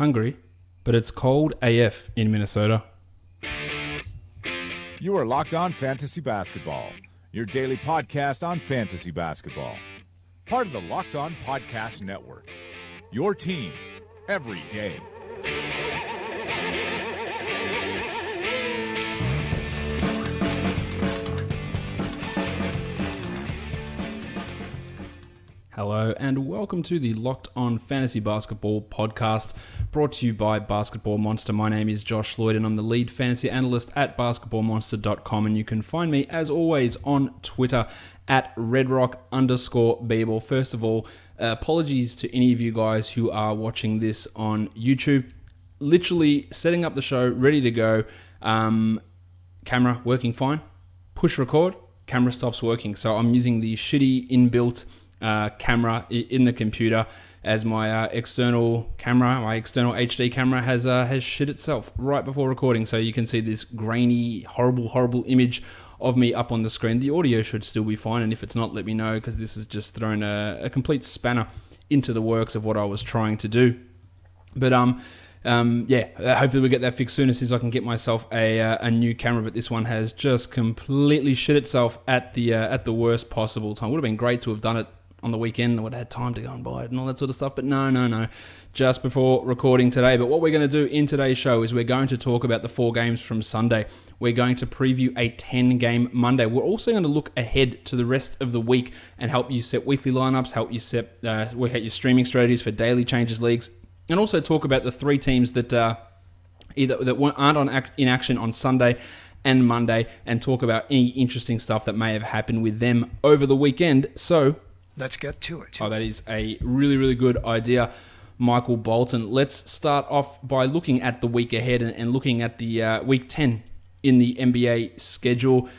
hungry, but it's cold AF in Minnesota. You are Locked On Fantasy Basketball, your daily podcast on fantasy basketball. Part of the Locked On Podcast Network, your team every day. Hello and welcome to the Locked On Fantasy Basketball podcast, brought to you by Basketball Monster. My name is Josh Lloyd and I'm the lead fantasy analyst at basketballmonster.com, and you can find me as always on Twitter at redrock_bball. First of all, apologies to any of you guys who are watching this on YouTube. Literally setting up the show, ready to go, camera working fine, push record, camera stops working. So I'm using the shitty inbuilt camera in the computer as my external HD camera has shit itself right before recording. So you can see this grainy, horrible image of me up on the screen. The audio should still be fine, and if it's not, let me know, because this has just thrown a complete spanner into the works of what I was trying to do. But hopefully we get that fixed soon as soon as I can get myself a new camera. But this one has just completely shit itself at the worst possible time. Would have been great to have done it on the weekend. I would have had time to go and buy it and all that sort of stuff, but no, just before recording today. But what we're going to do in today's show is we're going to talk about the 4 games from Sunday. We're going to preview a 10-game Monday. We're also going to look ahead to the rest of the week and help you set weekly lineups, help you set work out your streaming strategies for daily changes leagues, and also talk about the 3 teams that aren't in action on Sunday and Monday, and talk about any interesting stuff that may have happened with them over the weekend. So let's get to it. Oh, that is a really good idea, Michael Bolton. Let's start off by looking at the week ahead and looking at the week 10 in the NBA schedule.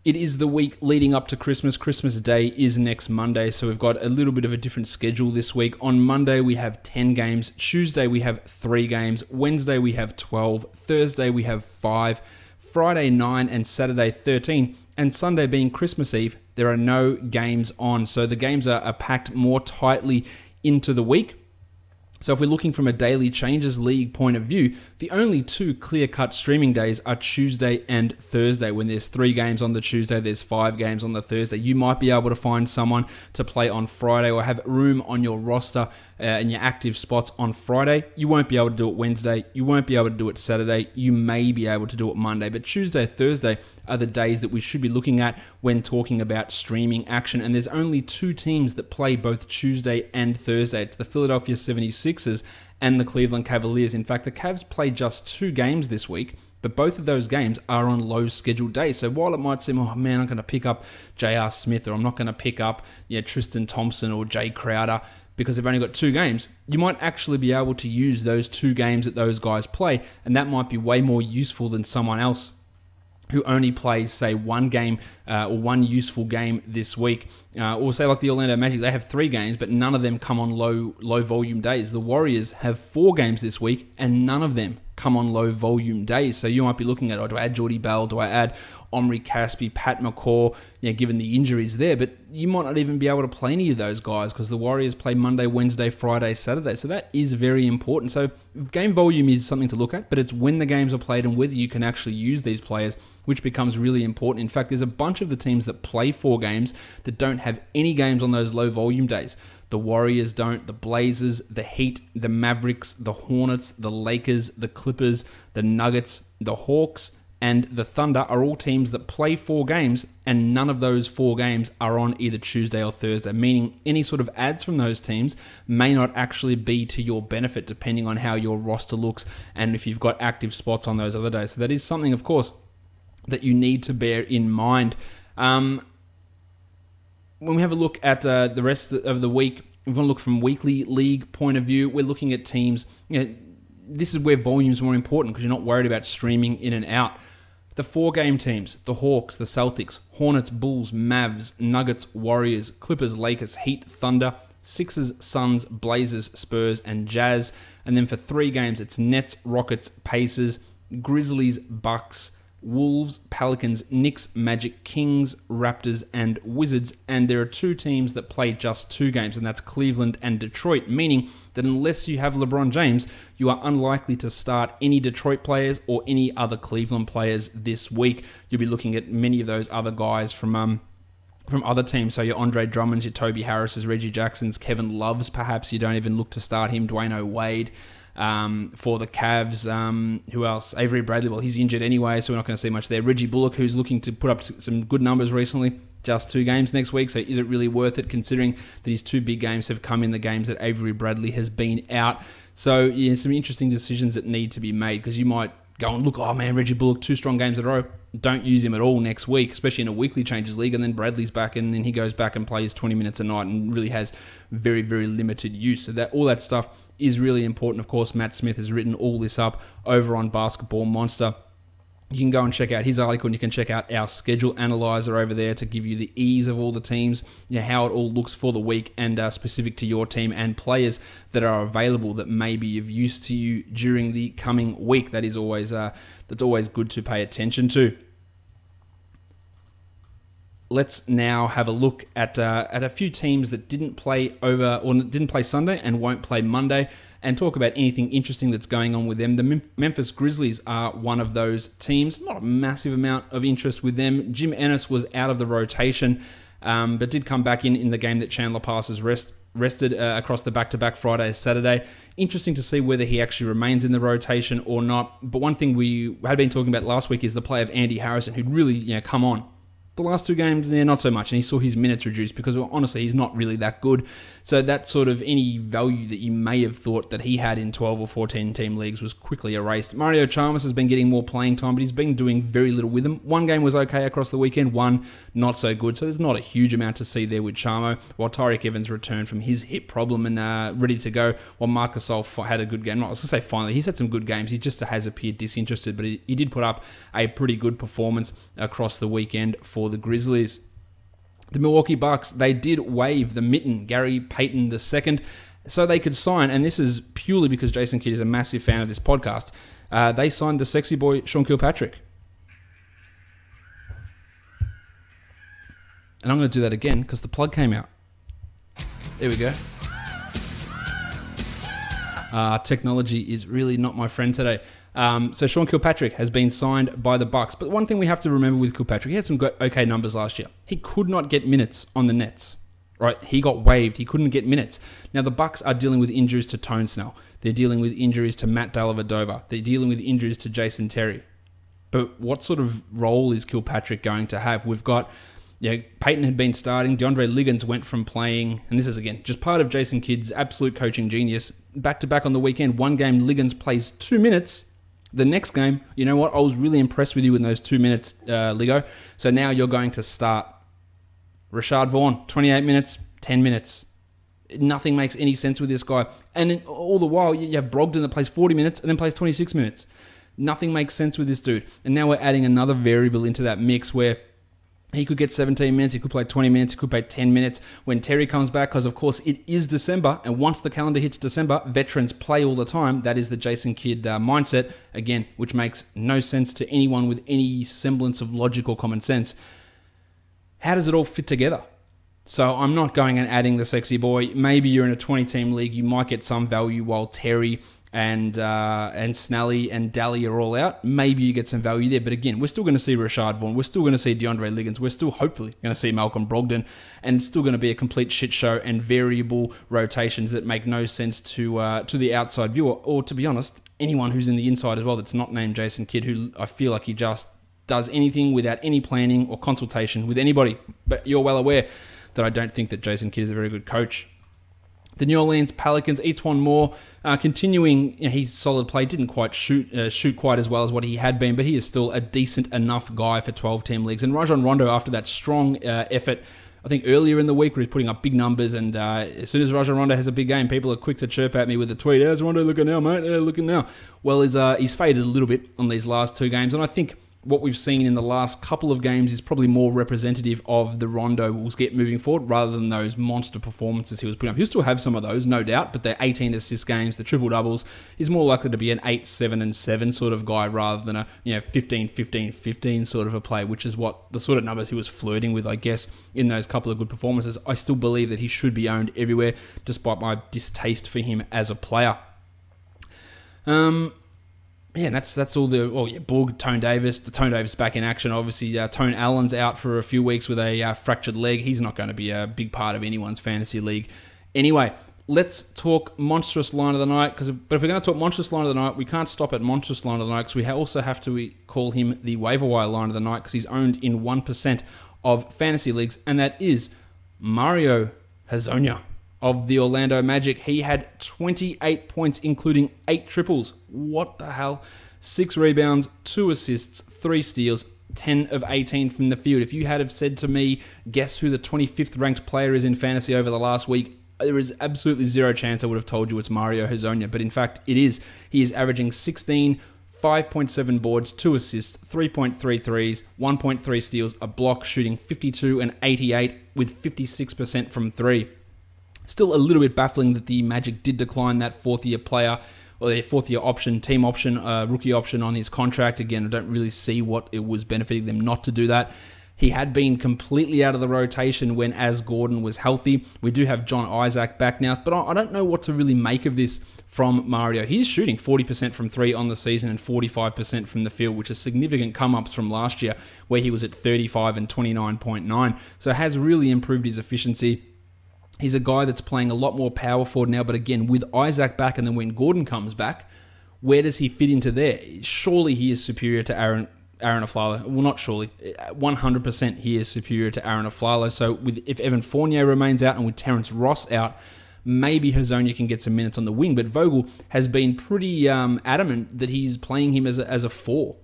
It is the week leading up to Christmas. Christmas Day is next Monday, so we've got a little bit of a different schedule this week. On Monday, we have 10 games. Tuesday, we have 3 games. Wednesday, we have 12. Thursday, we have 5. Friday, 9, and Saturday, 13. And Sunday being Christmas Eve, there are no games on. So the games are packed more tightly into the week. So if we're looking from a daily changes league point of view, the only 2 clear-cut streaming days are Tuesday and Thursday. When there's 3 games on the Tuesday, there's 5 games on the Thursday. You might be able to find someone to play on Friday or have room on your roster in your active spots on Friday. You won't be able to do it Wednesday. You won't be able to do it Saturday. You may be able to do it Monday. But Tuesday, Thursday are the days that we should be looking at when talking about streaming action. And there's only 2 teams that play both Tuesday and Thursday. It's the Philadelphia 76ers and the Cleveland Cavaliers. In fact, the Cavs play just 2 games this week, but both of those games are on low scheduled days. So while it might seem, oh man, I'm going to pick up J.R. Smith, or I'm not going to pick up Tristan Thompson or Jay Crowder because they've only got 2 games, you might actually be able to use those 2 games that those guys play, and that might be way more useful than someone else who only plays, say, 1 game or 1 useful game this week. Or say like the Orlando Magic, they have 3 games, but none of them come on low volume days. The Warriors have 4 games this week, and none of them come on low volume days. So you might be looking at, do I add Jordy Bell? Do I add Omri Caspi, Pat McCaw, given the injuries there? But you might not even be able to play any of those guys because the Warriors play Monday, Wednesday, Friday, Saturday. So that is very important. So game volume is something to look at, but it's when the games are played and whether you can actually use these players, which becomes really important. In fact, there's a bunch of the teams that play 4 games that don't have any games on those low volume days. The Warriors don't, the Blazers, the Heat, the Mavericks, the Hornets, the Lakers, the Clippers, the Nuggets, the Hawks, and the Thunder are all teams that play 4 games, and none of those 4 games are on either Tuesday or Thursday, meaning any sort of ads from those teams may not actually be to your benefit depending on how your roster looks and if you've got active spots on those other days. So that is something, of course, that you need to bear in mind. When we have a look at the rest of the week, we want to look from weekly league point of view. We're looking at teams. This is where volume is more important because you're not worried about streaming in and out. The 4-game teams, the Hawks, the Celtics, Hornets, Bulls, Mavs, Nuggets, Warriors, Clippers, Lakers, Heat, Thunder, Sixers, Suns, Blazers, Spurs, and Jazz. And then for 3 games, it's Nets, Rockets, Pacers, Grizzlies, Bucks, Wolves, Pelicans, Knicks, Magic, Kings, Raptors, and Wizards. And there are 2 teams that play just 2 games, and that's Cleveland and Detroit, meaning that unless you have LeBron James, you are unlikely to start any Detroit players or any other Cleveland players this week. You'll be looking at many of those other guys from other teams. So your Andre Drummonds, your Toby Harris's, Reggie Jackson's, Kevin Love's, perhaps you don't even look to start him, Dwayne O'Wade. For the Cavs, who else? Avery Bradley, well, he's injured anyway, so we're not going to see much there. Reggie Bullock, who's looking to put up some good numbers recently, just 2 games next week, so is it really worth it considering that his 2 big games have come in the games that Avery Bradley has been out? So, yeah, some interesting decisions that need to be made, because you might go and look, oh man, Reggie Bullock, 2 strong games in a row. Don't use him at all next week, especially in a weekly changes league, and then Bradley's back, and then he goes back and plays 20 minutes a night and really has very, very limited use. So that all that stuff is really important. Of course, Matt Smith has written all this up over on Basketball Monster. You can go and check out his article, and you can check out our schedule analyzer over there to give you the ease of all the teams, how it all looks for the week, and specific to your team and players that are available that may be of use to you during the coming week. That is always that's always good to pay attention to. Let's now have a look at a few teams that didn't play Sunday and won't play Monday, and talk about anything interesting that's going on with them. The Memphis Grizzlies are one of those teams. Not a massive amount of interest with them. Jim Ennis was out of the rotation, but did come back in the game that Chandler Parsons rested across the back-to-back Friday and Saturday. Interesting to see whether he actually remains in the rotation or not. But one thing we had been talking about last week is the play of Andy Harrison, who'd really come on. The last 2 games, not so much, and he saw his minutes reduced because, honestly, he's not really that good. So that sort of any value that you may have thought that he had in 12 or 14 team leagues was quickly erased. Mario Chalmers has been getting more playing time, but he's been doing very little with them. 1 game was okay across the weekend, 1 not so good. So there's not a huge amount to see there with Charmo, while Tyreek Evans returned from his hip problem and ready to go, while Marc Gasol had a good game. I was going to say finally, he's had some good games. He just has appeared disinterested, but he did put up a pretty good performance across the weekend for the Grizzlies. The Milwaukee Bucks, they did waive the mitten, Gary Payton II, so they could sign, and this is purely because Jason Kidd is a massive fan of this podcast, they signed the sexy boy Sean Kilpatrick. And I'm going to do that again because the plug came out. There we go. Technology is really not my friend today. So Sean Kilpatrick has been signed by the Bucks. But one thing we have to remember with Kilpatrick, he had some okay numbers last year. He could not get minutes on the Nets, right? He got waived. He couldn't get minutes. Now the Bucks are dealing with injuries to Tone Snell. They're dealing with injuries to Matt Dellavedova. They're dealing with injuries to Jason Terry. But what sort of role is Kilpatrick going to have? We've got, Peyton had been starting. DeAndre Liggins went from playing, and this is, again, just part of Jason Kidd's absolute coaching genius. Back-to-back on the weekend, 1 game, Liggins plays 2 minutes. The next game, you know what? I was really impressed with you in those 2 minutes, Ligo. So now you're going to start. Rashad Vaughn, 28 minutes, 10 minutes. Nothing makes any sense with this guy. And all the while, you have Brogdon that plays 40 minutes and then plays 26 minutes. Nothing makes sense with this dude. And now we're adding another variable into that mix where he could get 17 minutes, he could play 20 minutes, he could play 10 minutes when Terry comes back, because of course it is December, and once the calendar hits December, veterans play all the time. That is the Jason Kidd mindset, again, which makes no sense to anyone with any semblance of logic or common sense. How does it all fit together? So I'm not going and adding the sexy boy. Maybe you're in a 20-team league, you might get some value while Terry and Snelly and Daly are all out. Maybe you get some value there. But again, we're still going to see Rashad Vaughn. We're still going to see DeAndre Liggins. We're still hopefully going to see Malcolm Brogdon. And it's still going to be a complete shit show and variable rotations that make no sense to the outside viewer. Or to be honest, anyone who's in the inside as well that's not named Jason Kidd, who I feel like he just does anything without any planning or consultation with anybody. But you're well aware that I don't think that Jason Kidd is a very good coach. The New Orleans Pelicans, Etuan Moore, continuing his solid play, didn't quite shoot quite as well as what he had been, but he is still a decent enough guy for 12-team leagues. And Rajon Rondo, after that strong effort, I think earlier in the week, where he's putting up big numbers, and as soon as Rajon Rondo has a big game, people are quick to chirp at me with a tweet, "How's Rondo looking now, mate? Looking now?" Well, he's faded a little bit on these last 2 games, and I think what we've seen in the last couple of games is probably more representative of the Rondo we'll get moving forward rather than those monster performances he was putting up. He'll still have some of those, no doubt, but the 18 assist games, the triple-doubles, is more likely to be an 8, 7, and 7 sort of guy rather than a 15, 15, 15 sort of a play, which is what the sort of numbers he was flirting with, I guess, in those couple of good performances. I still believe that he should be owned everywhere, despite my distaste for him as a player. Yeah, that's all the... Oh, yeah, Boog, Tone Davis. The Tone Davis back in action. Obviously, Tone Allen's out for a few weeks with a fractured leg. He's not going to be a big part of anyone's fantasy league. Anyway, let's talk monstrous line of the night. But if we're going to talk monstrous line of the night, we can't stop at monstrous line of the night because we also have to call him the waiver wire line of the night because he's owned in 1% of fantasy leagues, and that is Mario Hezonja of the Orlando Magic. He had 28 points, including 8 triples. What the hell? 6 rebounds, 2 assists, 3 steals, 10 of 18 from the field. If you had have said to me, guess who the 25th ranked player is in fantasy over the last week, there is absolutely zero chance I would have told you it's Mario Hezonja. But in fact, it is. He is averaging 16, 5.7 boards, 2 assists, 3.3 threes, 1.3 steals, a block, shooting 52 and 88 with 56% from 3. Still a little bit baffling that the Magic did decline that fourth-year player, or their fourth-year option, team option, rookie option on his contract. Again, I don't really see what it was benefiting them not to do that. He had been completely out of the rotation when Az Gordon was healthy. We do have John Isaac back now, but I don't know what to really make of this from Mario. He's shooting 40% from 3 on the season and 45% from the field, which is significant come-ups from last year, where he was at 35 and 29.9. So has really improved his efficiency. He's a guy that's playing a lot more power forward now, but again, with Isaac back and then when Gordon comes back, where does he fit into there? Surely he is superior to Aaron Aflalo. Well, not surely. 100% he is superior to Aaron Aflalo. So if Evan Fournier remains out and with Terrence Ross out, maybe Hezonja can get some minutes on the wing, but Vogel has been pretty adamant that he's playing him as a 4.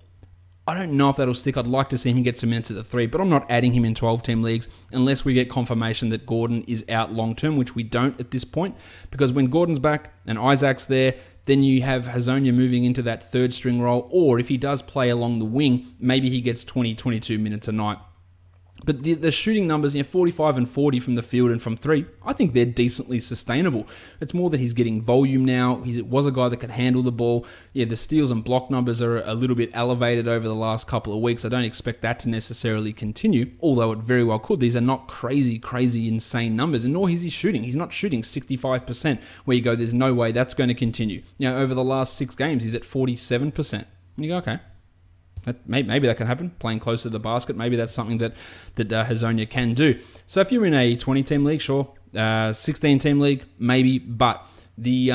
I don't know if that'll stick. I'd like to see him get some minutes at the 3, but I'm not adding him in 12-team leagues unless we get confirmation that Gordon is out long-term, which we don't at this point, because when Gordon's back and Isaac's there, then you have Hezonja moving into that third-string role, or if he does play along the wing, maybe he gets 20, 22 minutes a night. But the shooting numbers, 45 and 40 from the field and from 3, I think they're decently sustainable. It's more that he's getting volume now. He was a guy that could handle the ball. Yeah, the steals and block numbers are a little bit elevated over the last couple of weeks. I don't expect that to necessarily continue, although it very well could. These are not crazy, insane numbers, and nor is he shooting. He's not shooting 65%, where you go, there's no way that's going to continue. Over the last 6 games, he's at 47%. And you go, okay. Maybe that can happen, playing closer to the basket. Maybe that's something that Hezonja can do. So if you're in a 20-team league, sure. 16-team league, maybe. But the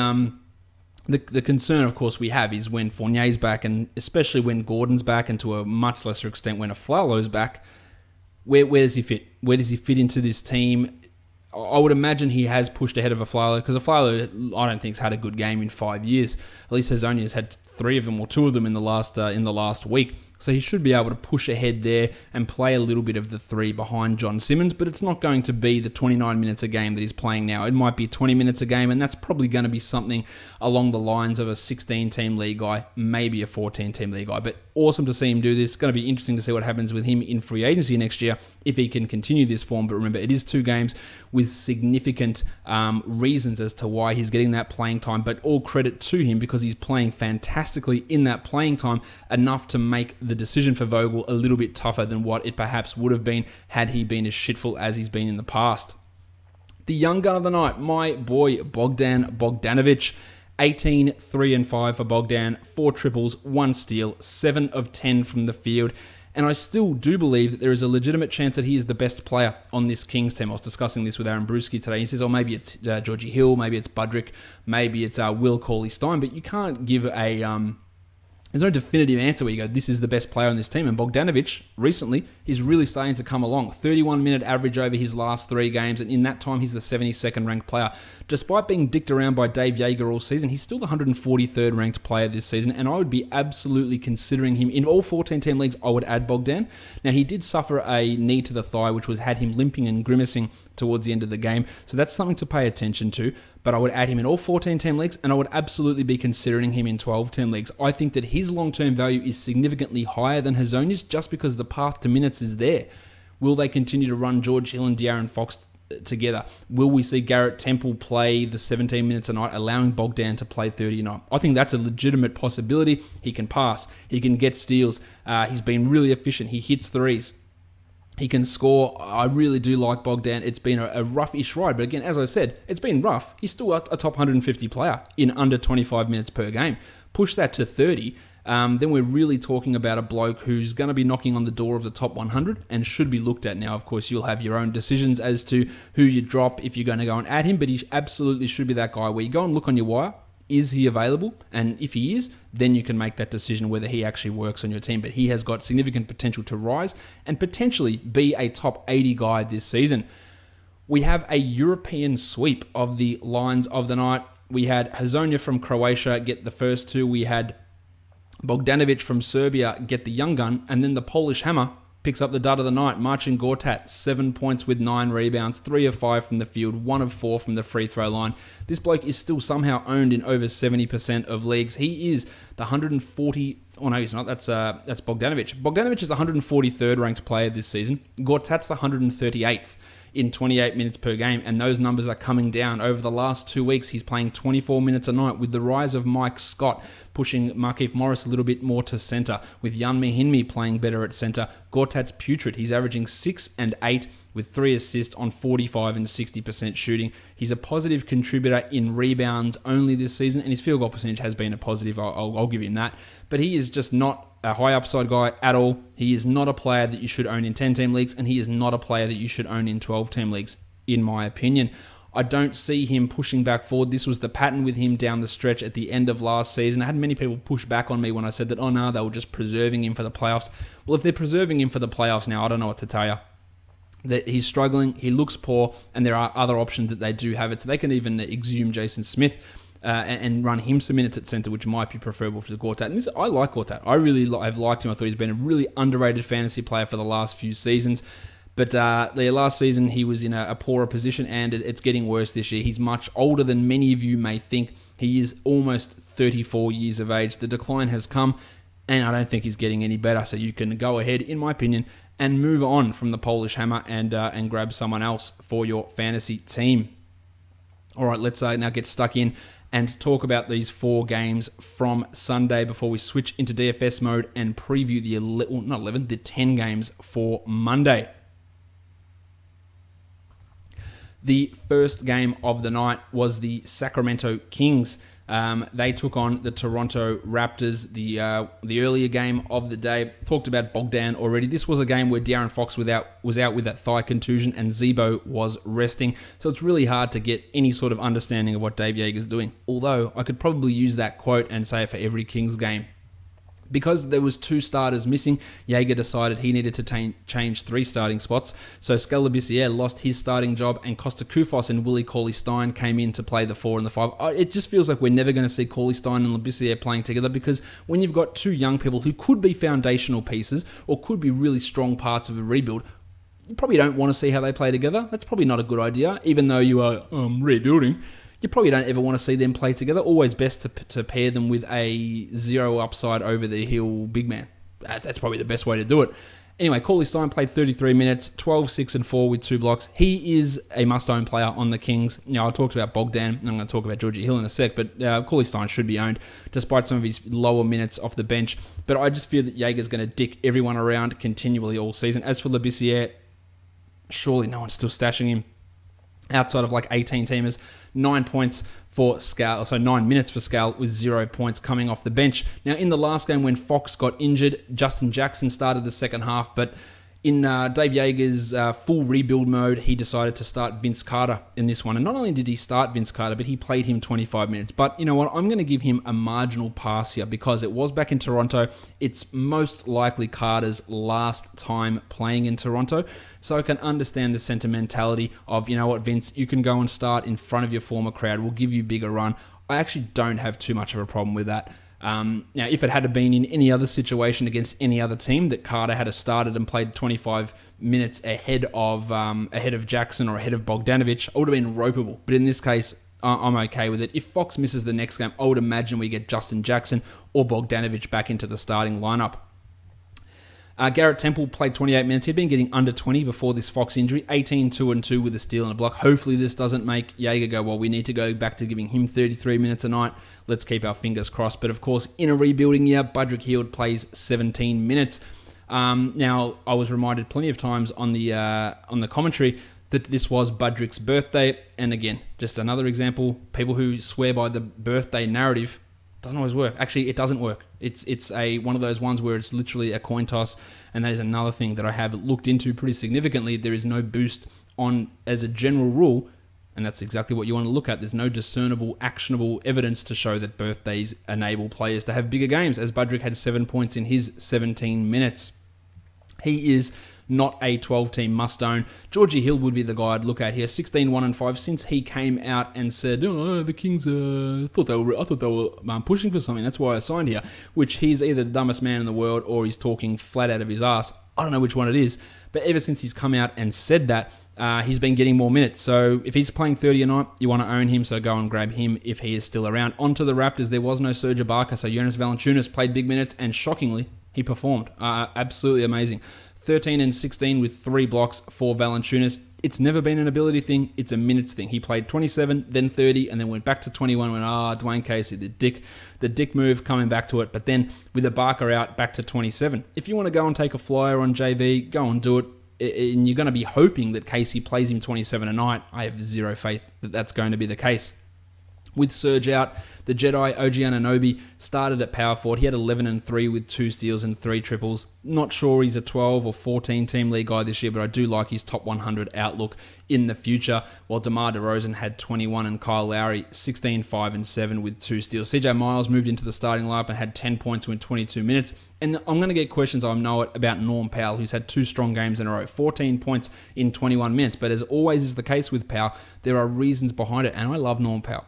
concern, of course, we have is when Fournier's back, and especially when Gordon's back, and to a much lesser extent when Aflalo's back, where does he fit? Where does he fit into this team? I would imagine he has pushed ahead of Aflalo, because Aflalo, I don't think, has had a good game in 5 years. At least Hezonja has had 3 of them or 2 of them in the last week. So he should be able to push ahead there and play a little bit of the 3 behind John Simmons, but it's not going to be the 29 minutes a game that he's playing now. It might be 20 minutes a game, and that's probably going to be something along the lines of a 16-team league guy, maybe a 14-team league guy. But awesome to see him do this. It's going to be interesting to see what happens with him in free agency next year if he can continue this form. But remember, it is 2 games with significant reasons as to why he's getting that playing time, but all credit to him because he's playing fantastically in that playing time, enough to make the decision for Vogel a little bit tougher than what it perhaps would have been had he been as shitful as he's been in the past. The young gun of the night, my boy Bogdan Bogdanovic. 18, 3 and 5 for Bogdan, 4 triples, 1 steal, 7 of 10 from the field. And I still do believe that there is a legitimate chance that he is the best player on this Kings team. I was discussing this with Aaron Brewski today. He says, maybe it's Georgie Hill, maybe it's Budrick, maybe it's Will Cauley-Stein, but you can't give there's no definitive answer where you go, this is the best player on this team. And Bogdanovic, recently, is really starting to come along. 31-minute average over his last 3 games, and in that time, he's the 72nd ranked player. Despite being dicked around by Dave Yeager all season, he's still the 143rd ranked player this season, and I would be absolutely considering him. In all 14-team leagues, I would add Bogdan. Now, he did suffer a knee to the thigh, which had him limping and grimacing towards the end of the game. So that's something to pay attention to. But I would add him in all 14-team leagues, and I would absolutely be considering him in 12-team leagues. I think that his long-term value is significantly higher than Hezonja's just because the path to minutes is there. Will they continue to run George Hill and De'Aaron Fox together? Will we see Garrett Temple play the 17 minutes a night, allowing Bogdan to play 30 a night? I think that's a legitimate possibility. He can pass. He can get steals. He's been really efficient. He hits threes. He can score. I really do like Bogdan. It's been a rough-ish ride, but again, as I said, it's been rough. He's still a top 150 player in under 25 minutes per game. Push that to 30, then we're really talking about a bloke who's going to be knocking on the door of the top 100 and should be looked at. Now, of course, you'll have your own decisions as to who you drop if you're going to go and add him, but he absolutely should be that guy where you go and look on your wire. Is he available? And if he is, then you can make that decision whether he actually works on your team. But he has got significant potential to rise and potentially be a top 80 guy this season. We have a European sweep of the lines of the night. We had Hezonja from Croatia get the first two. We had Bogdanovic from Serbia get the young gun. And then the Polish Hammer picks up the dud of the night. Marcin Gortat, 7 points with 9 rebounds, 3 of 5 from the field, 1 of 4 from the free throw line. This bloke is still somehow owned in over 70% of leagues. He is the 140... Oh, no, he's not. That's Bogdanovic. Bogdanovic is the 143rd ranked player this season. Gortat's the 138th in 28 minutes per game, and those numbers are coming down. Over the last 2 weeks, he's playing 24 minutes a night, with the rise of Mike Scott pushing Markieff Morris a little bit more to center, with Jan Mahinmi playing better at center. Gortat's putrid. He's averaging 6 and 8 with 3 assists on 45 and 60% shooting. He's a positive contributor in rebounds only this season, and his field goal percentage has been a positive. I'll give him that. But he is just not a high upside guy at all. He is not a player that you should own in 10-team leagues, and he is not a player that you should own in 12-team leagues, in my opinion. I don't see him pushing back forward. This was the pattern with him down the stretch at the end of last season. I had many people push back on me when I said that, oh no, they were just preserving him for the playoffs. Well, if they're preserving him for the playoffs now, I don't know what to tell you. That he's struggling, he looks poor, and there are other options that they do have it. So they can even exhume Jason Smith and run him some minutes at center, which might be preferable to Gortat. And I like Gortat. I really have liked him. I thought he's been a really underrated fantasy player for the last few seasons. But the last season, he was in a poorer position, and it's getting worse this year. He's much older than many of you may think. He is almost 34 years of age. The decline has come, and I don't think he's getting any better. So you can go ahead, in my opinion, and move on from the Polish Hammer and grab someone else for your fantasy team. All right, let's now get stuck in and talk about these 4 games from Sunday before we switch into DFS mode and preview the 10 games for Monday. The first game of the night was the Sacramento Kings. They took on the Toronto Raptors, the earlier game of the day. Talked about Bogdan already. This was a game where De'Aaron Fox was out with that thigh contusion and Zebo was resting. So it's really hard to get any sort of understanding of what Dave Yeager's doing. Although I could probably use that quote and say it for every Kings game. Because there was 2 starters missing, Yeager decided he needed to change 3 starting spots. So Skal Labissière lost his starting job, and Costa Koufos and Willie Cauley-Stein came in to play the 4 and the 5. It just feels like we're never going to see Cauley-Stein and Labissière playing together, because when you've got 2 young people who could be foundational pieces or could be really strong parts of a rebuild, you probably don't want to see how they play together. That's probably not a good idea, even though you are rebuilding. You probably don't ever want to see them play together. Always best to pair them with a 0 upside over-the-hill big man. That's probably the best way to do it. Anyway, Cauley-Stein played 33 minutes, 12, 6, and 4 with 2 blocks. He is a must-own player on the Kings. I talked about Bogdan. I'm going to talk about Georgie Hill in a sec, but Cauley-Stein should be owned, despite some of his lower minutes off the bench. But I just feel that Yeager's going to dick everyone around continually all season. As for Labissière, surely no one's still stashing him. Outside of like 18 teamers, 9 points for Skal, so 9 minutes for Skal with 0 points coming off the bench. Now, in the last game when Fox got injured, Justin Jackson started the second half, but in Dave Yeager's full rebuild mode, he decided to start Vince Carter in this one. And not only did he start Vince Carter, but he played him 25 minutes. But you know what? I'm going to give him a marginal pass here because it was back in Toronto. It's most likely Carter's last time playing in Toronto. So I can understand the sentimentality of, you know what, Vince, you can go and start in front of your former crowd. We'll give you a bigger run. I actually don't have too much of a problem with that. Now, if it had been in any other situation against any other team that Carter had started and played 25 minutes ahead of Jackson or ahead of Bogdanovic, I would have been ropeable. But in this case, I'm okay with it. If Fox misses the next game, I would imagine we get Justin Jackson or Bogdanovic back into the starting lineup. Garrett Temple played 28 minutes. He'd been getting under 20 before this Fox injury. 18, 2-2 with a steal and a block. Hopefully this doesn't make Jaeger go, well, we need to go back to giving him 33 minutes a night. Let's keep our fingers crossed. But of course, in a rebuilding year, Budrick Hield plays 17 minutes. Now, I was reminded plenty of times on the commentary that this was Budrick's birthday. And again, just another example, people who swear by the birthday narrative, doesn't always work. Actually, it doesn't work. It's one of those ones where it's literally a coin toss, and that is another thing that I have looked into pretty significantly. There is no boost on, as a general rule, and that's exactly what you want to look at. There's no discernible, actionable evidence to show that birthdays enable players to have bigger games, as Budrick had 7 points in his 17 minutes. He is not a 12-team must-own. Georgie Hill would be the guy I'd look at here. 16-1-5 since he came out and said, "Oh, the Kings, I thought they were pushing for something. That's why I signed here." Which he's either the dumbest man in the world or he's talking flat out of his ass. I don't know which one it is. But ever since he's come out and said that, he's been getting more minutes. So if he's playing 30 a night, you want to own him, so go and grab him if he is still around. Onto the Raptors, there was no Serge Ibaka, so Jonas Valanciunas played big minutes, and shockingly, he performed. Absolutely amazing. 13 and 16 with 3 blocks for Valanciunas. It's never been an ability thing. It's a minutes thing. He played 27, then 30, and then went back to 21. Went, Dwayne Casey, the dick move, coming back to it. But then with Ibaka out, back to 27. If you want to go and take a flyer on JV, go and do it. And you're going to be hoping that Casey plays him 27 a night. I have zero faith that that's going to be the case. With Serge out, the Jedi, OG Anunoby, started at power forward. He had 11 and 3 with 2 steals and 3 triples. Not sure he's a 12 or 14 team league guy this year, but I do like his top 100 outlook in the future. While DeMar DeRozan had 21 and Kyle Lowry 16, 5 and 7 with 2 steals. CJ Miles moved into the starting lineup and had 10 points in 22 minutes. And I'm going to get questions, I know it, about Norm Powell, who's had 2 strong games in a row. 14 points in 21 minutes. But as always is the case with Powell, there are reasons behind it. And I love Norm Powell.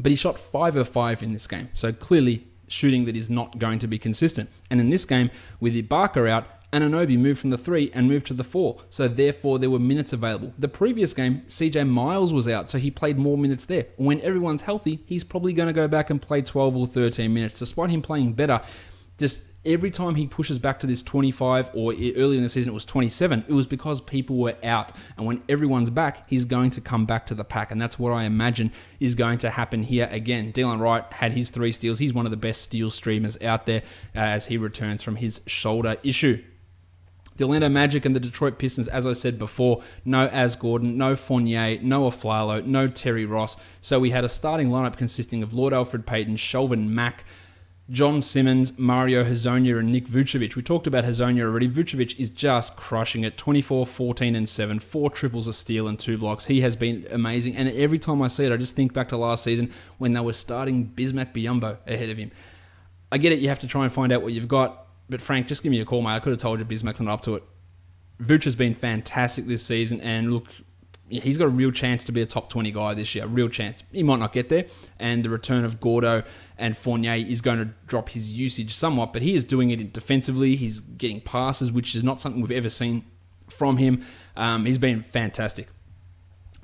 But he shot 5 of 5 in this game. So clearly shooting that is not going to be consistent. And in this game, with Ibaka out, Anunoby moved from the 3 and moved to the 4. So therefore, there were minutes available. The previous game, CJ Miles was out, so he played more minutes there. When everyone's healthy, he's probably going to go back and play 12 or 13 minutes. Despite him playing better, just every time he pushes back to this 25, or earlier in the season it was 27, it was because people were out. And when everyone's back, he's going to come back to the pack. And that's what I imagine is going to happen here again. Dylan Wright had his 3 steals. He's one of the best steal streamers out there as he returns from his shoulder issue. The Orlando Magic and the Detroit Pistons, as I said before, no Az Gordon, no Fournier, no Aflalo, no Terry Ross. So we had a starting lineup consisting of Lord Alfred Payton, Shelvin Mack, John Simmons, Mario Hezonja, and Nick Vucevic. We talked about Hezonja already. Vucevic is just crushing it. 24, 14, and 7. 4 triples, a steal, and 2 blocks. He has been amazing. And every time I see it, I just think back to last season when they were starting Bismack Biyombo ahead of him. I get it. You have to try and find out what you've got. But Frank, just give me a call, mate. I could have told you Bismack's not up to it. Vooch has been fantastic this season. And look, he's got a real chance to be a top 20 guy this year. A real chance. He might not get there. And the return of Gordo and Fournier is going to drop his usage somewhat. But he is doing it defensively. He's getting passes, which is not something we've ever seen from him. He's been fantastic.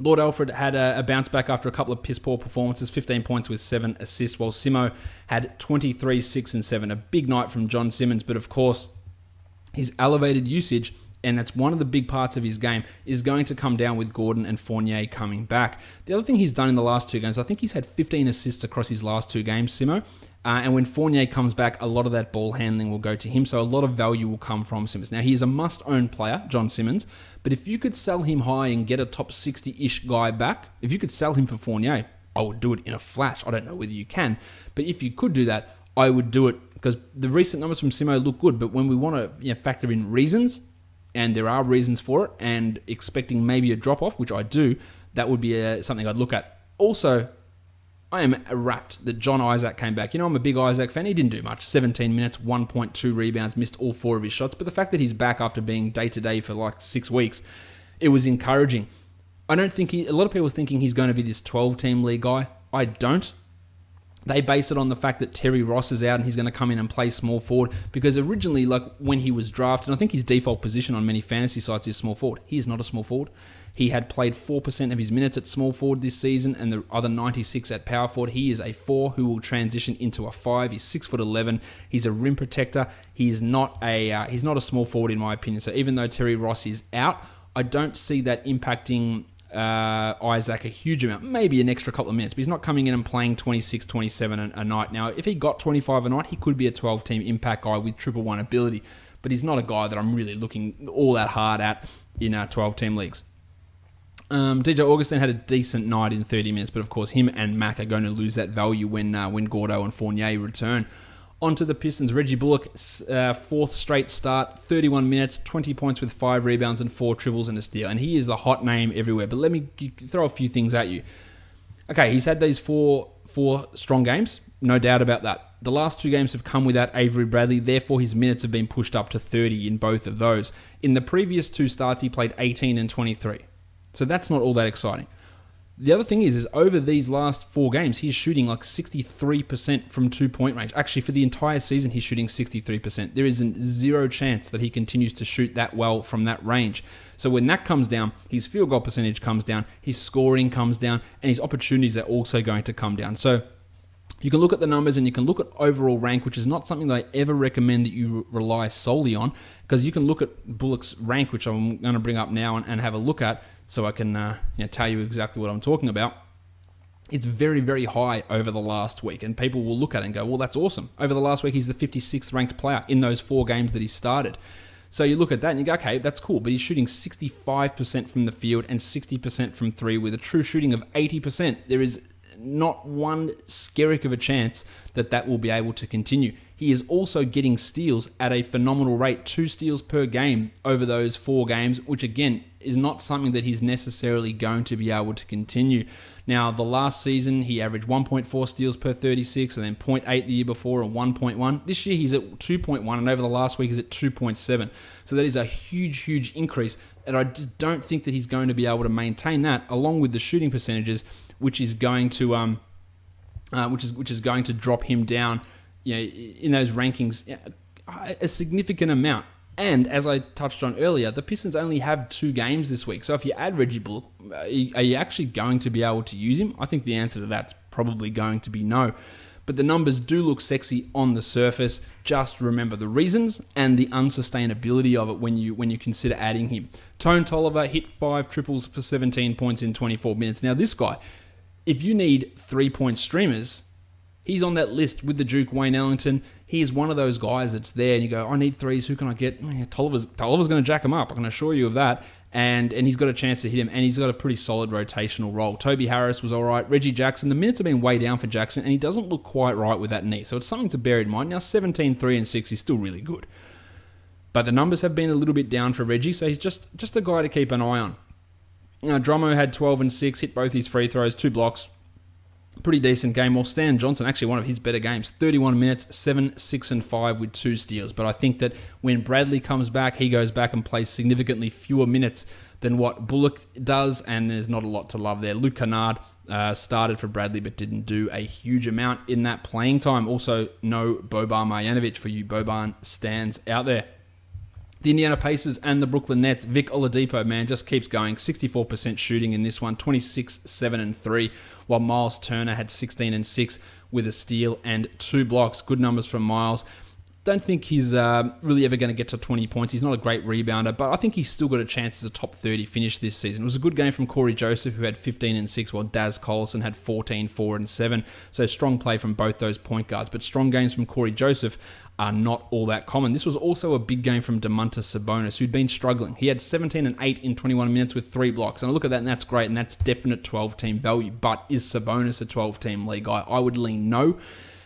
Lord Alfred had a bounce back after a couple of piss-poor performances. 15 points with 7 assists. While Simo had 23, 6, and 7. A big night from John Simmons. But of course, his elevated usage, and that's one of the big parts of his game, is going to come down with Gordon and Fournier coming back. The other thing he's done in the last 2 games, I think he's had 15 assists across his last 2 games, Simo. And when Fournier comes back, a lot of that ball handling will go to him. So a lot of value will come from Simmons. Now, he is a must-own player, John Simmons. But if you could sell him high and get a top 60-ish guy back, if you could sell him for Fournier, I would do it in a flash. I don't know whether you can. But if you could do that, I would do it. Because the recent numbers from Simo look good. But when we want to factor in reasons, and there are reasons for it, and expecting maybe a drop-off, which I do, that would be something I'd look at. Also, I am rapt that John Isaac came back. You know, I'm a big Isaac fan. He didn't do much. 17 minutes, 1.2 rebounds, missed all 4 of his shots. But the fact that he's back after being day-to-day for like 6 weeks, it was encouraging. I don't think a lot of people are thinking he's going to be this 12-team league guy. I don't. They base it on the fact that Terry Ross is out and he's going to come in and play small forward, because originally, like when he was drafted, I think his default position on many fantasy sites is small forward. He is not a small forward. He had played 4% of his minutes at small forward this season and the other 96 at power forward. He is a 4 who will transition into a 5. He's 6'11". He's a rim protector. He's not a small forward in my opinion. So even though Terry Ross is out, I don't see that impacting Isaac a huge amount, maybe an extra couple of minutes, but he's not coming in and playing 26, 27 a night. Now, if he got 25 a night, he could be a 12-team impact guy with 111 ability, but he's not a guy that I'm really looking all that hard at in 12-team leagues. DJ Augustin had a decent night in 30 minutes, but of course him and Mack are going to lose that value when Gordo and Fournier return. Onto the Pistons, Reggie Bullock, fourth straight start, 31 minutes, 20 points with 5 rebounds and 4 triples and a steal. And he is the hot name everywhere. But let me throw a few things at you. Okay, he's had these four strong games, no doubt about that. The last 2 games have come without Avery Bradley, therefore his minutes have been pushed up to 30 in both of those. In the previous 2 starts, he played 18 and 23. So that's not all that exciting. The other thing is over these last 4 games, he's shooting like 63% from 2-point range. Actually, for the entire season, he's shooting 63%. There is zero chance that he continues to shoot that well from that range. So when that comes down, his field goal percentage comes down, his scoring comes down, and his opportunities are also going to come down. So you can look at the numbers and you can look at overall rank, which is not something that I ever recommend that you rely solely on, because you can look at Bullock's rank, which I'm going to bring up now and have a look at, so I can tell you exactly what I'm talking about. It's very, very high over the last week, and people will look at it and go, well, that's awesome. Over the last week, he's the 56th ranked player in those 4 games that he started. So you look at that and you go, okay, that's cool, but he's shooting 65% from the field and 60% from 3 with a true shooting of 80%. There is not one skerrick of a chance that will be able to continue. He is also getting steals at a phenomenal rate, 2 steals per game over those 4 games, which again is not something that he's necessarily going to be able to continue. Now, the last season, he averaged 1.4 steals per 36, and then 0.8 the year before, and 1.1. This year, he's at 2.1, and over the last week, he's at 2.7. So that is a huge, huge increase, and I just don't think that he's going to be able to maintain that, along with the shooting percentages, which is going to which is going to drop him down, in those rankings a significant amount. And as I touched on earlier, the Pistons only have 2 games this week. So if you add Reggie Bullock, are you actually going to be able to use him? I think the answer to that's probably going to be no. But the numbers do look sexy on the surface. Just remember the reasons and the unsustainability of it when you consider adding him. Tone Tolliver hit 5 triples for 17 points in 24 minutes. Now this guy, if you need 3-point streamers, he's on that list with the Duke, Wayne Ellington. He is one of those guys that's there, and you go, I need 3s. Who can I get? Tolliver's going to jack him up. I can assure you of that. And he's got a chance to hit him, and he's got a pretty solid rotational role. Toby Harris was all right. Reggie Jackson, the minutes have been way down for Jackson, and he doesn't look quite right with that knee. So it's something to bear in mind. Now, 17, 3, and 6 is still really good. But the numbers have been a little bit down for Reggie, so he's just a guy to keep an eye on. Now, Dromo had 12 and 6, hit both his free throws, 2 blocks. Pretty decent game. Well, Stan Johnson, actually one of his better games, 31 minutes, 7, 6, and 5 with 2 steals. But I think that when Bradley comes back, he goes back and plays significantly fewer minutes than what Bullock does, and there's not a lot to love there. Luke Kennard started for Bradley but didn't do a huge amount in that playing time. Also, no Boban Marjanovic for you Boban stands out there. The Indiana Pacers and the Brooklyn Nets, Vic Oladipo, man, just keeps going. 64% shooting in this one, 26, 7, and 3, while Miles Turner had 16 and 6 with a steal and 2 blocks. Good numbers from Miles. Don't think he's really ever going to get to 20 points. He's not a great rebounder, but I think he's still got a chance as a top 30 finish this season. It was a good game from Corey Joseph, who had 15 and 6, while Daz Collison had 14, 4, and 7. So strong play from both those point guards, but strong games from Corey Joseph are not all that common. This was also a big game from Domantas Sabonis, who'd been struggling. He had 17 and 8 in 21 minutes with 3 blocks. And I look at that, and that's great, and that's definite 12-team value. But is Sabonis a 12-team league guy? I would lean no.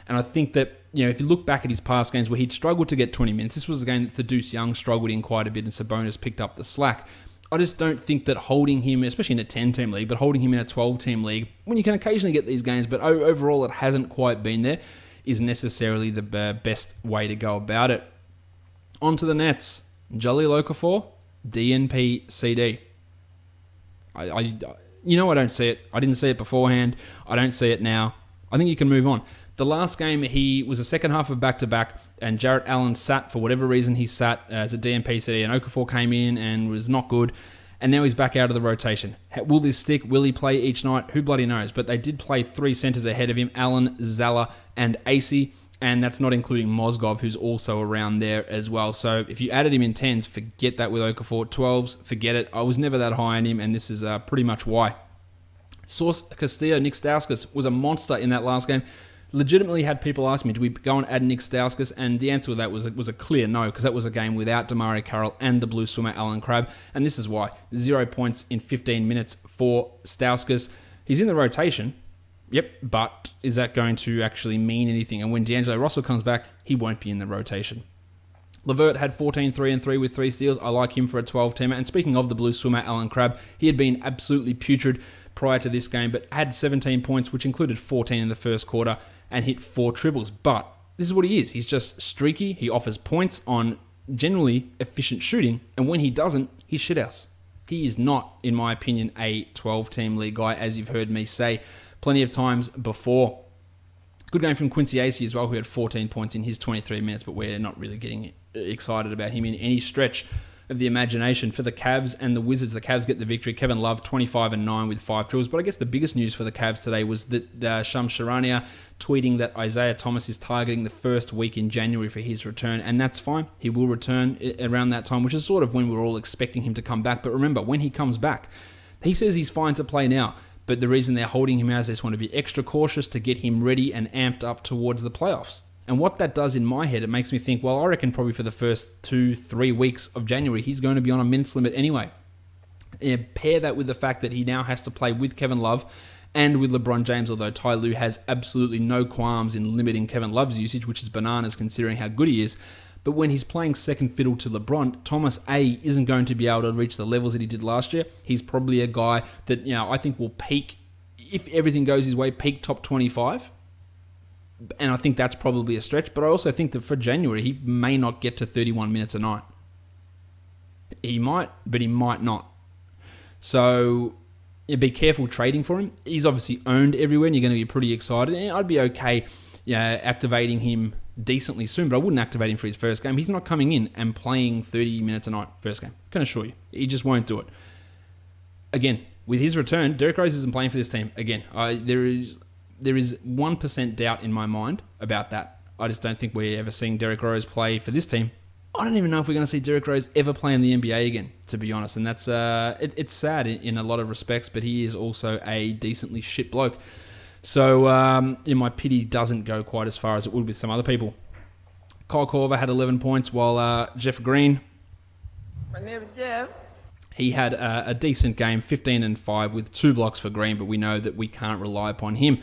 And I think that, if you look back at his past games where he'd struggled to get 20 minutes, this was a game that Thaddeus Young struggled in quite a bit, and Sabonis picked up the slack. I just don't think that holding him, especially in a 10-team league, but holding him in a 12-team league, when you can occasionally get these games, but overall it hasn't quite been there, is necessarily the best way to go about it. On to the Nets. Jahlil Okafor, DNP CD. I don't see it. I didn't see it beforehand. I don't see it now. I think you can move on. The last game, he was a second half of back-to-back, and Jarrett Allen sat for whatever reason. He sat as a DMP CD, and Okafor came in and was not good, and now he's back out of the rotation. Will this stick? Will he play each night? Who bloody knows? But they did play 3 centers ahead of him, Allen, Zala, and AC, and that's not including Mozgov, who's also around there as well. So if you added him in 10s, forget that with Okafor. 12s, forget it. I was never that high on him, and this is pretty much why. Source Castillo, Nick Stauskas was a monster in that last game. Legitimately had people ask me, do we go and add Nick Stauskas? And the answer to that was a clear no, because that was a game without Demario Carroll and the blue swimmer Alan Crabb. And this is why. 0 points in 15 minutes for Stauskas. He's in the rotation, yep, but is that going to actually mean anything? And when D'Angelo Russell comes back, he won't be in the rotation. Levert had 14, 3 and 3 with 3 steals. I like him for a 12-teamer. And speaking of the blue swimmer, Alan Crabb, he had been absolutely putrid prior to this game, but had 17 points, which included 14 in the first quarter, and hit 4 triples. But this is what he is. He's just streaky. He offers points on generally efficient shooting, and when he doesn't, he's shithouse. He is not, in my opinion, a 12-team league guy, as you've heard me say plenty of times before. Good game from Quincy Acey as well, who had 14 points in his 23 minutes, but we're not really getting excited about him in any stretch of the imagination. For the Cavs and the Wizards, the Cavs get the victory. Kevin Love, 25 and 9 with 5 triples. But I guess the biggest news for the Cavs today was that Shams Charania tweeting that Isaiah Thomas is targeting the first week in January for his return, and that's fine. He will return around that time, which is sort of when we're all expecting him to come back. But remember, when he comes back, he says he's fine to play now. But the reason they're holding him out is they just want to be extra cautious to get him ready and amped up towards the playoffs. And what that does in my head, it makes me think, well, I reckon probably for the first 2-3 weeks of January, he's going to be on a minutes limit anyway. Pair that with the fact that he now has to play with Kevin Love and with LeBron James, although Ty Lue has absolutely no qualms in limiting Kevin Love's usage, which is bananas considering how good he is. But when he's playing second fiddle to LeBron, Thomas A isn't going to be able to reach the levels that he did last year. He's probably a guy that, I think will peak, if everything goes his way, peak top 25. And I think that's probably a stretch. But I also think that for January, he may not get to 31 minutes a night. He might, but he might not. So be careful trading for him. He's obviously owned everywhere, and you're going to be pretty excited. And I'd be okay activating him decently soon, but I wouldn't activate him for his first game. He's not coming in and playing 30 minutes a night first game. I can assure you. He just won't do it. Again, with his return, Derrick Rose isn't playing for this team. Again, there is 1% doubt in my mind about that. I just don't think we're ever seeing Derrick Rose play for this team. I don't even know if we're going to see Derrick Rose ever play in the NBA again, to be honest. And that's it's sad in a lot of respects, but he is also a decently shit bloke. So my pity doesn't go quite as far as it would with some other people. Kyle Korver had 11 points, while Jeff Green, my name is Jeff. He had a decent game, 15 and 5 with 2 blocks for Green, but we know that we can't rely upon him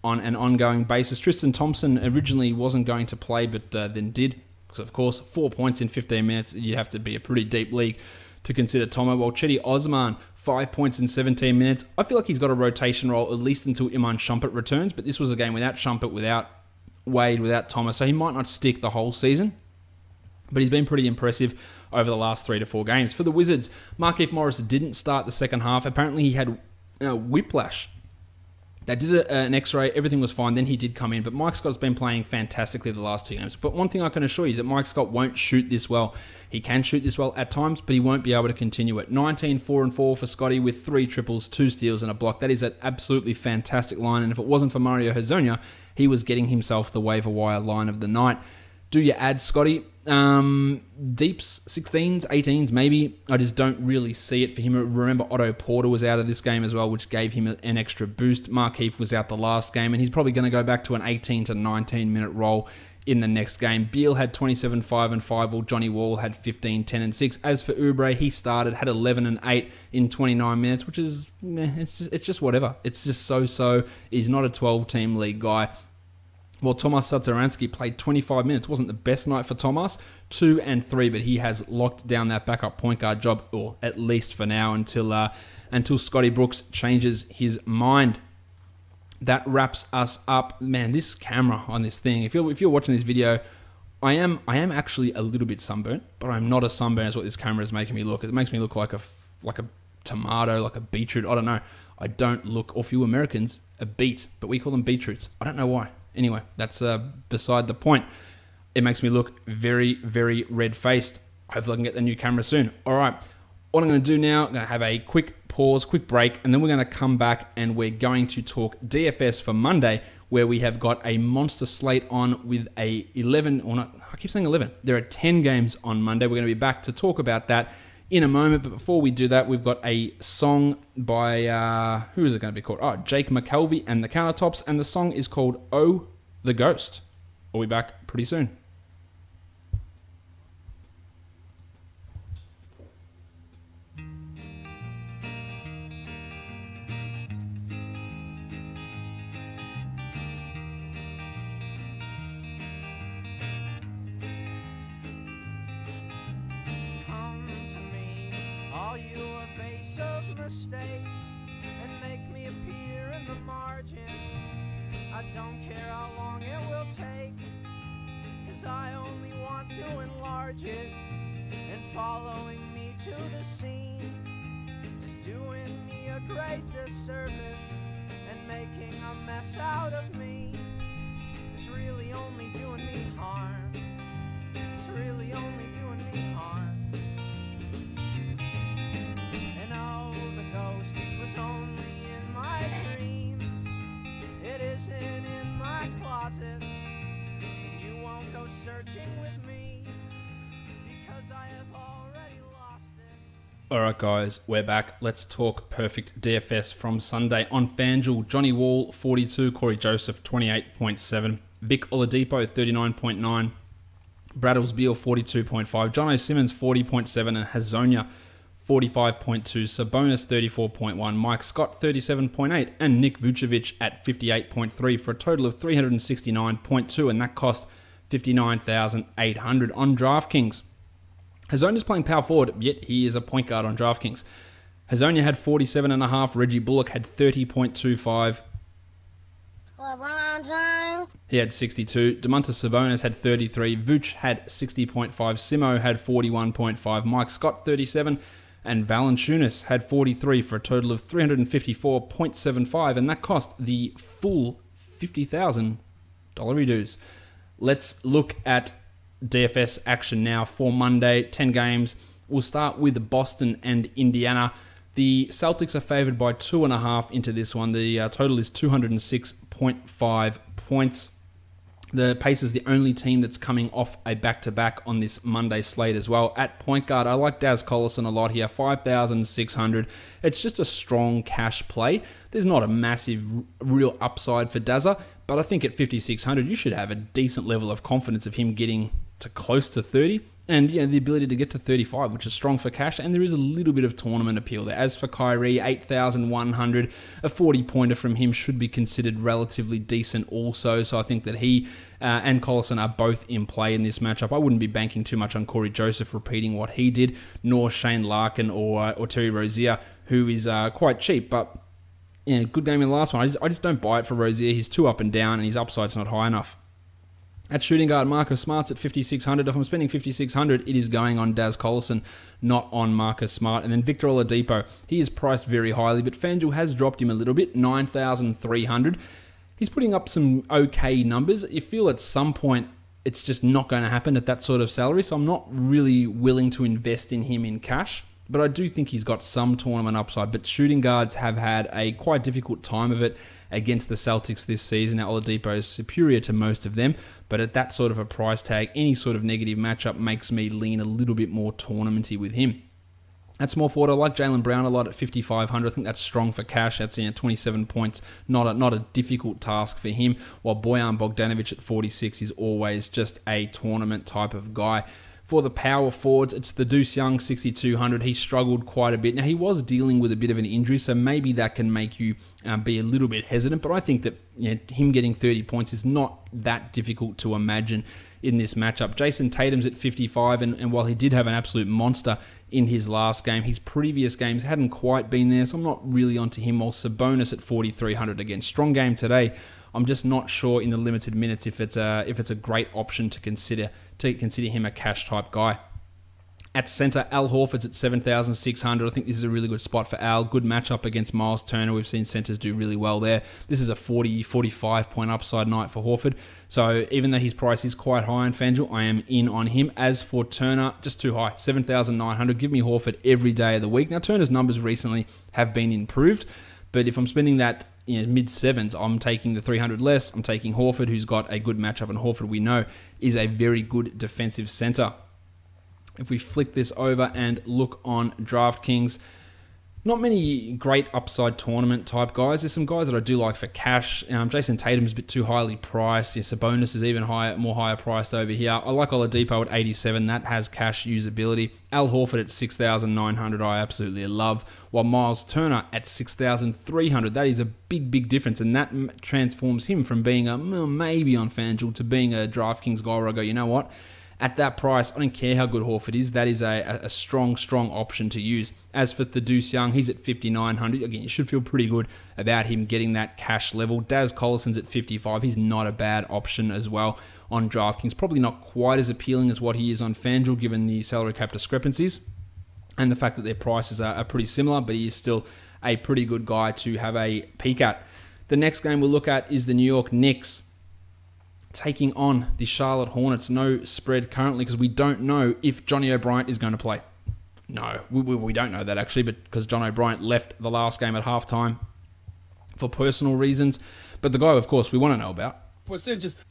on an ongoing basis. Tristan Thompson originally wasn't going to play, but then did. Because, of course, 4 points in 15 minutes, you'd have to be a pretty deep league to consider Tomo. While Chetty Osman, 5 points in 17 minutes. I feel like he's got a rotation role, at least until Iman Shumpert returns, but this was a game without Shumpert, without Wade, without Thomas, so he might not stick the whole season. But he's been pretty impressive over the last 3 to 4 games. For the Wizards, Markieff Morris didn't start the second half. Apparently he had whiplash. They did an x-ray, everything was fine, then he did come in. But Mike Scott's been playing fantastically the last 2 games. But one thing I can assure you is that Mike Scott won't shoot this well. He can shoot this well at times, but he won't be able to continue it. 19, 4 and 4 for Scotty with 3 triples, 2 steals and a block. That is an absolutely fantastic line. And if it wasn't for Mario Hezonja, he was getting himself the waiver wire line of the night. Do you add Scotty? Deeps, 16s, 18s, maybe. I just don't really see it for him. Remember, Otto Porter was out of this game as well, which gave him an extra boost. Markieff was out the last game, and he's probably going to go back to an 18 to 19 minute role in the next game. Beal had 27, 5 and 5, while Johnny Wall had 15, 10 and 6. As for Oubre, he started, had 11 and 8 in 29 minutes, which is, it's just whatever. It's just so. He's not a 12-team league guy. Well, Tomas Satoransky played 25 minutes. Wasn't the best night for Tomas. 2 and 3, but he has locked down that backup point guard job, or at least for now, until Scotty Brooks changes his mind. That wraps us up. Man, this camera on this thing, if you're watching this video, I am actually a little bit sunburnt, but I'm not as sunburnt as what this camera is making me look. It makes me look like a tomato, like a beetroot. I don't know. I don't look, or for you Americans, a beet, but we call them beetroots. I don't know why. Anyway, that's beside the point. It makes me look very, very red-faced. Hopefully I can get the new camera soon. All right, what I'm going to do now, I'm going to have a quick pause, quick break, and then we're going to come back and we're going to talk DFS for Monday, where we have got a monster slate on with a 11, or not, I keep saying 11. There are 10 games on Monday. We're going to be back to talk about that in a moment, but before we do that, we've got a song by, who is it going to be called? Oh, Jake McKelvey and the Countertops, and the song is called Oh, the Ghost. We'll be back pretty soon. Mistakes and make me appear in the margin. I don't care how long it will take, 'cause I only want to enlarge it. And following me to the scene is doing me a great disservice, and making a mess out of me is really only doing me harm. It's really only doing me harm. Ghost was only in my dreams. It isn't in my closet, and you won't go searching with me, because I have already lost it. All right, guys, we're back. Let's talk perfect DFS from Sunday on FanDuel. Johnny Wall, 42. Corey Joseph, 28.7. Vic Oladipo, 39.9. Braddles Beal, 42.5. Jono Simmons, 40.7. And Hazonia, 45.2, Sabonis 34.1, Mike Scott 37.8, and Nick Vucevic at 58.3 for a total of 369.2, and that cost $59,800 on DraftKings. Hazonia's playing power forward, yet he is a point guard on DraftKings. Hazonia had 47.5, Reggie Bullock had 30.25. LeBron James. He had 62. Domantas Sabonis had 33. Vooch had 60.5. Simo had 41.5. Mike Scott 37. And Valanciunas had 43 for a total of 354.75, and that cost the full $50,000 dues. Let's look at DFS action now for Monday. 10 games. We'll start with Boston and Indiana. The Celtics are favored by 2.5 into this one. The total is 206.5 points. The Pacers the only team that's coming off a back-to-back on this Monday slate as well. At point guard, I like Daz Collison a lot here, 5,600. It's just a strong cash play. There's not a massive real upside for Dazza, but I think at 5,600 you should have a decent level of confidence of him getting to close to 30. And the ability to get to 35, which is strong for cash, and there is a little bit of tournament appeal there. As for Kyrie, 8,100, a 40-pointer from him should be considered relatively decent also. So I think that he and Collison are both in play in this matchup. I wouldn't be banking too much on Corey Joseph repeating what he did, nor Shane Larkin or Terry Rozier, who is quite cheap, but good game in the last one. I just don't buy it for Rozier. He's too up and down, and his upside's not high enough. At shooting guard, Marcus Smart's at 5,600. If I'm spending 5,600, it is going on Daz Collison, not on Marcus Smart. And then Victor Oladipo, he is priced very highly, but FanDuel has dropped him a little bit, 9,300. He's putting up some okay numbers. You feel at some point it's just not going to happen at that sort of salary, so I'm not really willing to invest in him in cash. But I do think he's got some tournament upside. But shooting guards have had a quite difficult time of it against the Celtics this season. Now, Oladipo is superior to most of them, but at that sort of a price tag, any sort of negative matchup makes me lean a little bit more tournamenty with him. At small forward, I like Jaylen Brown a lot at 5,500. I think that's strong for cash. That's 27 points, not a difficult task for him. While Bojan Bogdanovic at 46 is always just a tournament type of guy. For the power forwards, it's the Deuce Young, 6,200. He struggled quite a bit. Now, he was dealing with a bit of an injury, so maybe that can make you be a little bit hesitant. But I think that him getting 30 points is not that difficult to imagine in this matchup. Jason Tatum's at 55, and while he did have an absolute monster in his last game, his previous games hadn't quite been there, so I'm not really onto him. While Sabonis at 4,300 again. Strong game today. I'm just not sure in the limited minutes if it's a great option to consider him a cash type guy. At centre, Al Horford's at 7,600. I think this is a really good spot for Al. Good matchup against Miles Turner. We've seen centres do really well there. This is a 40, 45 point upside night for Horford. So even though his price is quite high in FanDuel, I am in on him. As for Turner, just too high, 7,900. Give me Horford every day of the week. Now, Turner's numbers recently have been improved, but if I'm spending that mid-sevens, I'm taking the 300 less. I'm taking Horford, who's got a good matchup, and Horford, we know, is a very good defensive centre. If we flick this over and look on DraftKings, not many great upside tournament type guys. There's some guys that I do like for cash. Jason Tatum's a bit too highly priced. Sabonis is even higher priced over here. I like Oladipo at 87. That has cash usability. Al Horford at 6,900. I absolutely love. While Miles Turner at 6,300. That is a big difference, and that transforms him from being a maybe on FanDuel to being a DraftKings guy where I go, you know what? At that price, I don't care how good Horford is. That is a strong option to use. As for Thaddeus Young, he's at 5,900. Again, you should feel pretty good about him getting that cash level. Daz Collison's at 55. He's not a bad option as well on DraftKings. Probably not quite as appealing as what he is on FanDuel, given the salary cap discrepancies and the fact that their prices are pretty similar, but he is still a pretty good guy to have a peek at. The next game we'll look at is the New York Knicks taking on the Charlotte Hornets. No spread currently because we don't know if Johnny O'Bryant is going to play. No, we don't know that actually, but because John O'Bryant left the last game at halftime for personal reasons. But the guy, of course, we want to know about.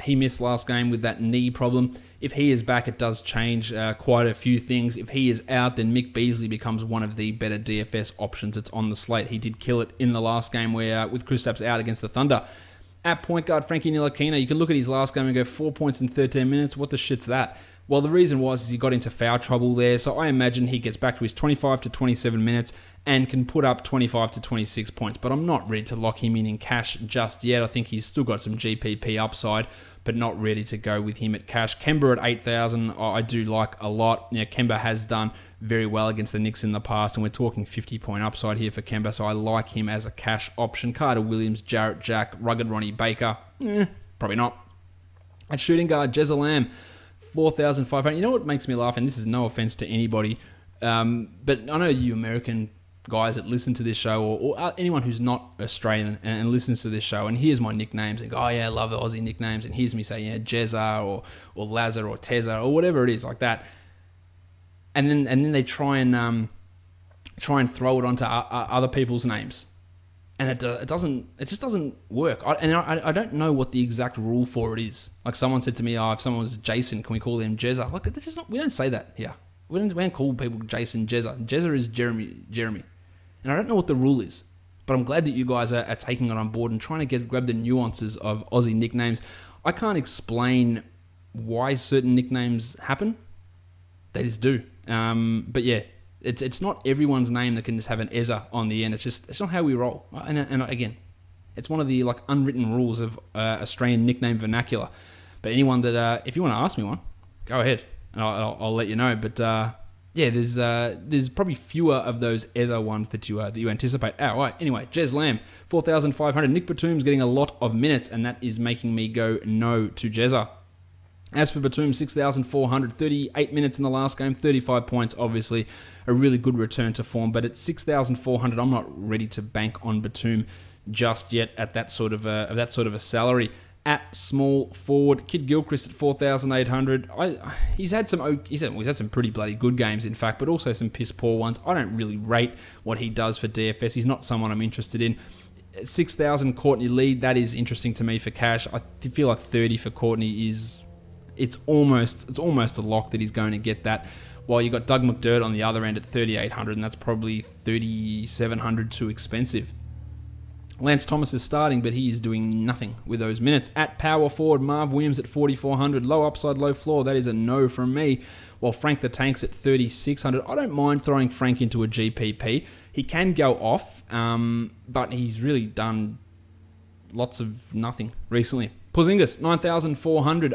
He missed last game with that knee problem. If he is back, it does change quite a few things. If he is out, then Mick Beasley becomes one of the better DFS options that's on the slate. He did kill it in the last game where with Kristaps out against the Thunder. At point guard, Frankie Ntilikina, you can look at his last game and go 4 points in 13 minutes. What the shit's that? Well, the reason was he got into foul trouble there, so I imagine he gets back to his 25 to 27 minutes and can put up 25 to 26 points. But I'm not ready to lock him in cash just yet. I think he's still got some GPP upside, but not ready to go with him at cash. Kemba at 8,000, I do like a lot. Kemba has done very well against the Knicks in the past, and we're talking 50-point upside here for Kemba, so I like him as a cash option. Carter Williams, Jarrett Jack, rugged Ronnie Baker, probably not. At shooting guard, Jezza Lamb, 4,500. You know what makes me laugh, and this is no offense to anybody, but I know you American guys that listen to this show, or anyone who's not Australian and listens to this show and hears my nicknames and go, oh yeah, I love the Aussie nicknames, and hears me say, yeah, Jezza or Lazar or Tezza or whatever it is like that, and then they try and throw it onto other people's names, and it just doesn't work. I don't know what the exact rule for it is. Like someone said to me, if someone was Jason, can we call them Jezza? Like we don't say that here. We don't call people Jason Jezza. Jezza is Jeremy. And I don't know what the rule is, but I'm glad that you guys are taking it on board and trying to grab the nuances of Aussie nicknames. I can't explain why certain nicknames happen. They just do. But yeah, it's not everyone's name that can just have an Ezza on the end. It's not how we roll. And again, it's one of the unwritten rules of Australian nickname vernacular. But anyone that, if you want to ask me one, go ahead and I'll let you know. But yeah, there's probably fewer of those Ezza ones that you anticipate. Right. Anyway, Jez Lamb, 4,500. Nick Batum's getting a lot of minutes, and that is making me go no to Jezza. As for Batum, 6,400, 38 minutes in the last game, 35 points, obviously a really good return to form. But at 6,400, I'm not ready to bank on Batum just yet at that sort of a salary. At small forward, Kid Gilchrist at 4,800. He's had some pretty bloody good games, in fact, but also some piss poor ones. I don't really rate what he does for DFS. He's not someone I'm interested in. 6,000 Courtney Lee, that is interesting to me for cash. I feel like 30 for Courtney is it's almost a lock that he's going to get that. While you got Doug McDermott on the other end at 3,800, and that's probably 3,700 too expensive. Lance Thomas is starting, but he is doing nothing with those minutes. At power forward, Marv Williams at 4,400. Low upside, low floor. That is a no from me. While Frank the Tank's at 3,600. I don't mind throwing Frank into a GPP. He can go off, but he's really done lots of nothing recently. Porzingis, 9,400.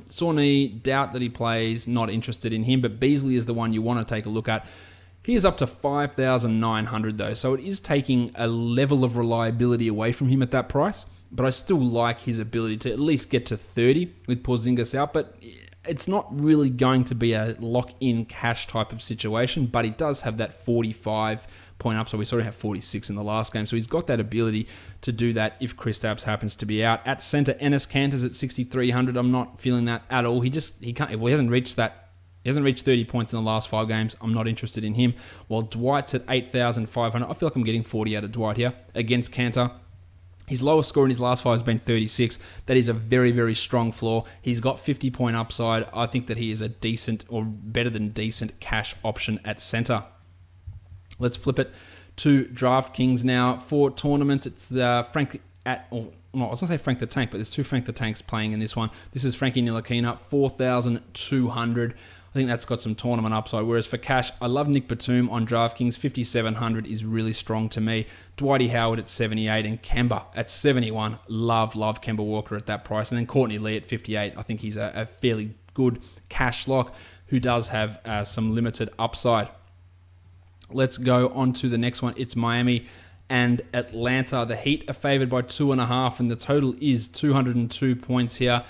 Sawney, doubt that he plays. Not interested in him, but Beasley is the one you want to take a look at. He is up to 5,900 though, so it is taking a level of reliability away from him at that price, but I still like his ability to at least get to 30 with Porzingis out, but It's not really going to be a lock-in cash type of situation, but he does have that 45 point upside. We sort of have 46 in the last game, so he's got that ability to do that if Kristaps happens to be out. At centre, Enes Kanter's at 6,300. I'm not feeling that at all. He hasn't reached that. He hasn't reached 30 points in the last 5 games. I'm not interested in him. While Dwight's at 8,500. I feel like I'm getting 40 out of Dwight here against Kanter. His lowest score in his last 5 has been 36. That is a very, very strong floor. He's got 50-point upside. I think that he is a decent or better than decent cash option at center. Let's flip it to DraftKings now. For tournaments, it's Frank at... Or, no, I was going to say Frank the Tank, but there's 2 Frank the Tanks playing in this one. This is Frankie Ntilikina, 4,200. I think that's got some tournament upside. Whereas for cash, I love Nick Batum on DraftKings. 5,700 is really strong to me. Dwighty Howard at 78 and Kemba at 71. Love Kemba Walker at that price. And then Courtney Lee at 58. I think he's a fairly good cash lock who does have some limited upside. Let's go on to the next one. It's Miami and Atlanta. The Heat are favored by 2.5, and the total is 202 points here.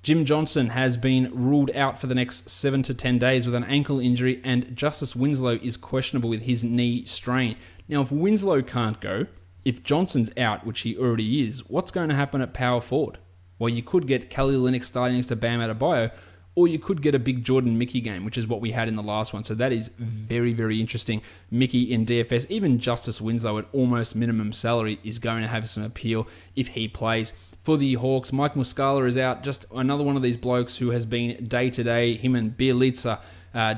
Jim Johnson has been ruled out for the next 7 to 10 days with an ankle injury, and Justice Winslow is questionable with his knee strain. Now, if Winslow can't go, if Johnson's out, which he already is, what's going to happen at power forward? Well, you could get Kelly Olynyk starting next to Bam Adebayo, or you could get a big Jordan Mickey game, which is what we had in the last one. So that is very, very interesting. Mickey in DFS, even Justice Winslow at almost minimum salary is going to have some appeal if he plays. For the Hawks, Mike Muscala is out. Just another one of these blokes who has been day-to-day, him and Bielitsa,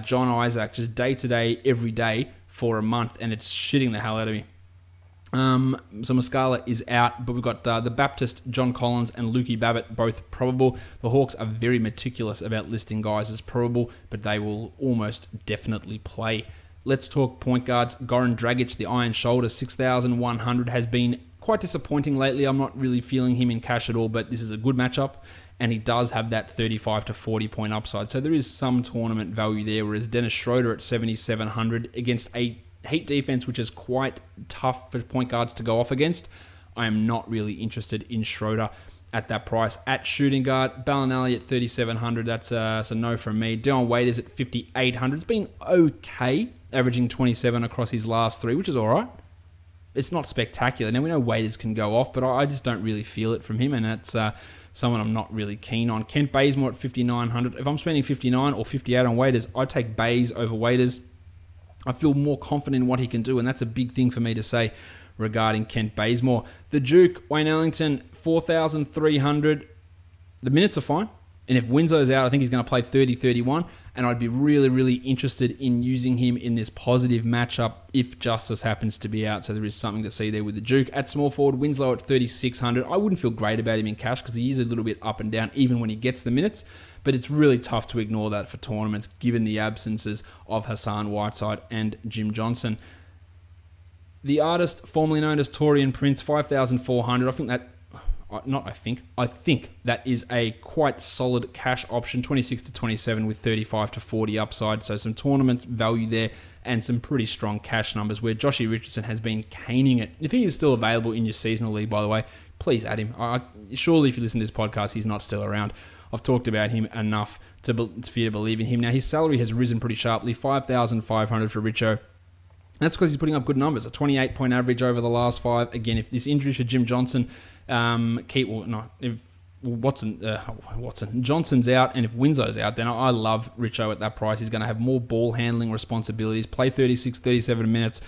John Isaac, just day-to-day, every day for a month, and it's shitting the hell out of me. So Muscala is out, but we've got the Baptist, John Collins, and Lukey Babbitt, both probable. The Hawks are very meticulous about listing guys as probable, but they will almost definitely play. Let's talk point guards. Goran Dragic, the iron shoulder, 6,100, has been quite disappointing lately. I'm not really feeling him in cash at all, but this is a good matchup, and he does have that 35 to 40 point upside. So there is some tournament value there, whereas Dennis Schroeder at 7,700 against a Heat defense, which is quite tough for point guards to go off against. I am not really interested in Schroeder at that price. At shooting guard, Bellinelli at 3,700. That's a no from me. Dion Waiters at 5,800. It's been okay, averaging 27 across his last 3, which is all right. It's not spectacular. Now, we know Waiters can go off, but I just don't really feel it from him, and that's someone I'm not really keen on. Kent Bazemore at 5,900. If I'm spending 59 or 58 on Waiters, I'd take Baze over Waiters. I feel more confident in what he can do, and that's a big thing for me to say regarding Kent Bazemore. The Duke, Wayne Ellington, 4,300. The minutes are fine. And if Winslow's out, I think he's going to play 30-31. And I'd be really, really interested in using him in this positive matchup if Justice happens to be out. So there is something to see there with the Duke. At small forward, Winslow at 3,600. I wouldn't feel great about him in cash because he is a little bit up and down even when he gets the minutes. But it's really tough to ignore that for tournaments given the absences of Hassan Whiteside and Jim Johnson. The artist formerly known as Torian Prince, 5,400. I think that is a quite solid cash option, 26 to 27 with 35 to 40 upside. So some tournament value there and some pretty strong cash numbers where Joshy Richardson has been caning it. If he is still available in your seasonal league, by the way, please add him. Surely if you listen to this podcast, he's not still around. I've talked about him enough for you to believe in him. Now, his salary has risen pretty sharply, 5,500 for Richo. That's because he's putting up good numbers, a 28-point average over the last 5. Again, if this injury for Jim Johnson, Johnson's out, and if Winslow's out, then I love Richo at that price. He's going to have more ball handling responsibilities, play 36, 37 minutes,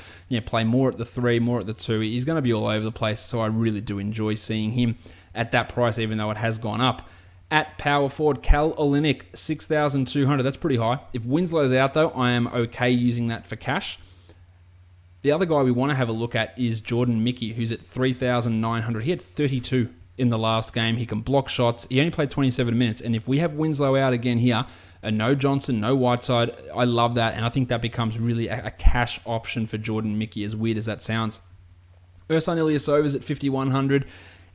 play more at the 3, more at the 2. He's going to be all over the place, so I really do enjoy seeing him at that price, even though it has gone up. At power forward, Cal Olynyk, 6,200. That's pretty high. If Winslow's out, though, I am okay using that for cash. The other guy we want to have a look at is Jordan Mickey, who's at 3,900. He had 32 in the last game. He can block shots. He only played 27 minutes. And if we have Winslow out again here, no Johnson, no Whiteside, I love that. And I think that becomes really a cash option for Jordan Mickey, as weird as that sounds. Ersan Ilyasova's at 5,100.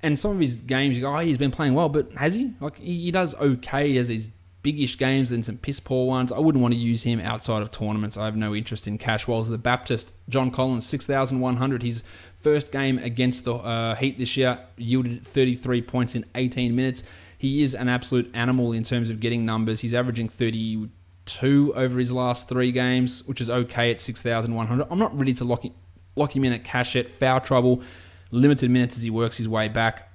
And some of his games, you go, he's been playing well, but has he? Like, he does okay as his biggish games than some piss poor ones. I wouldn't want to use him outside of tournaments. I have no interest in cash. Whilst the Baptist, John Collins, 6,100. His first game against the Heat this year yielded 33 points in 18 minutes. He is an absolute animal in terms of getting numbers. He's averaging 32 over his last 3 games, which is okay at 6,100. I'm not ready to lock him in at cash yet. Foul trouble, limited minutes as he works his way back.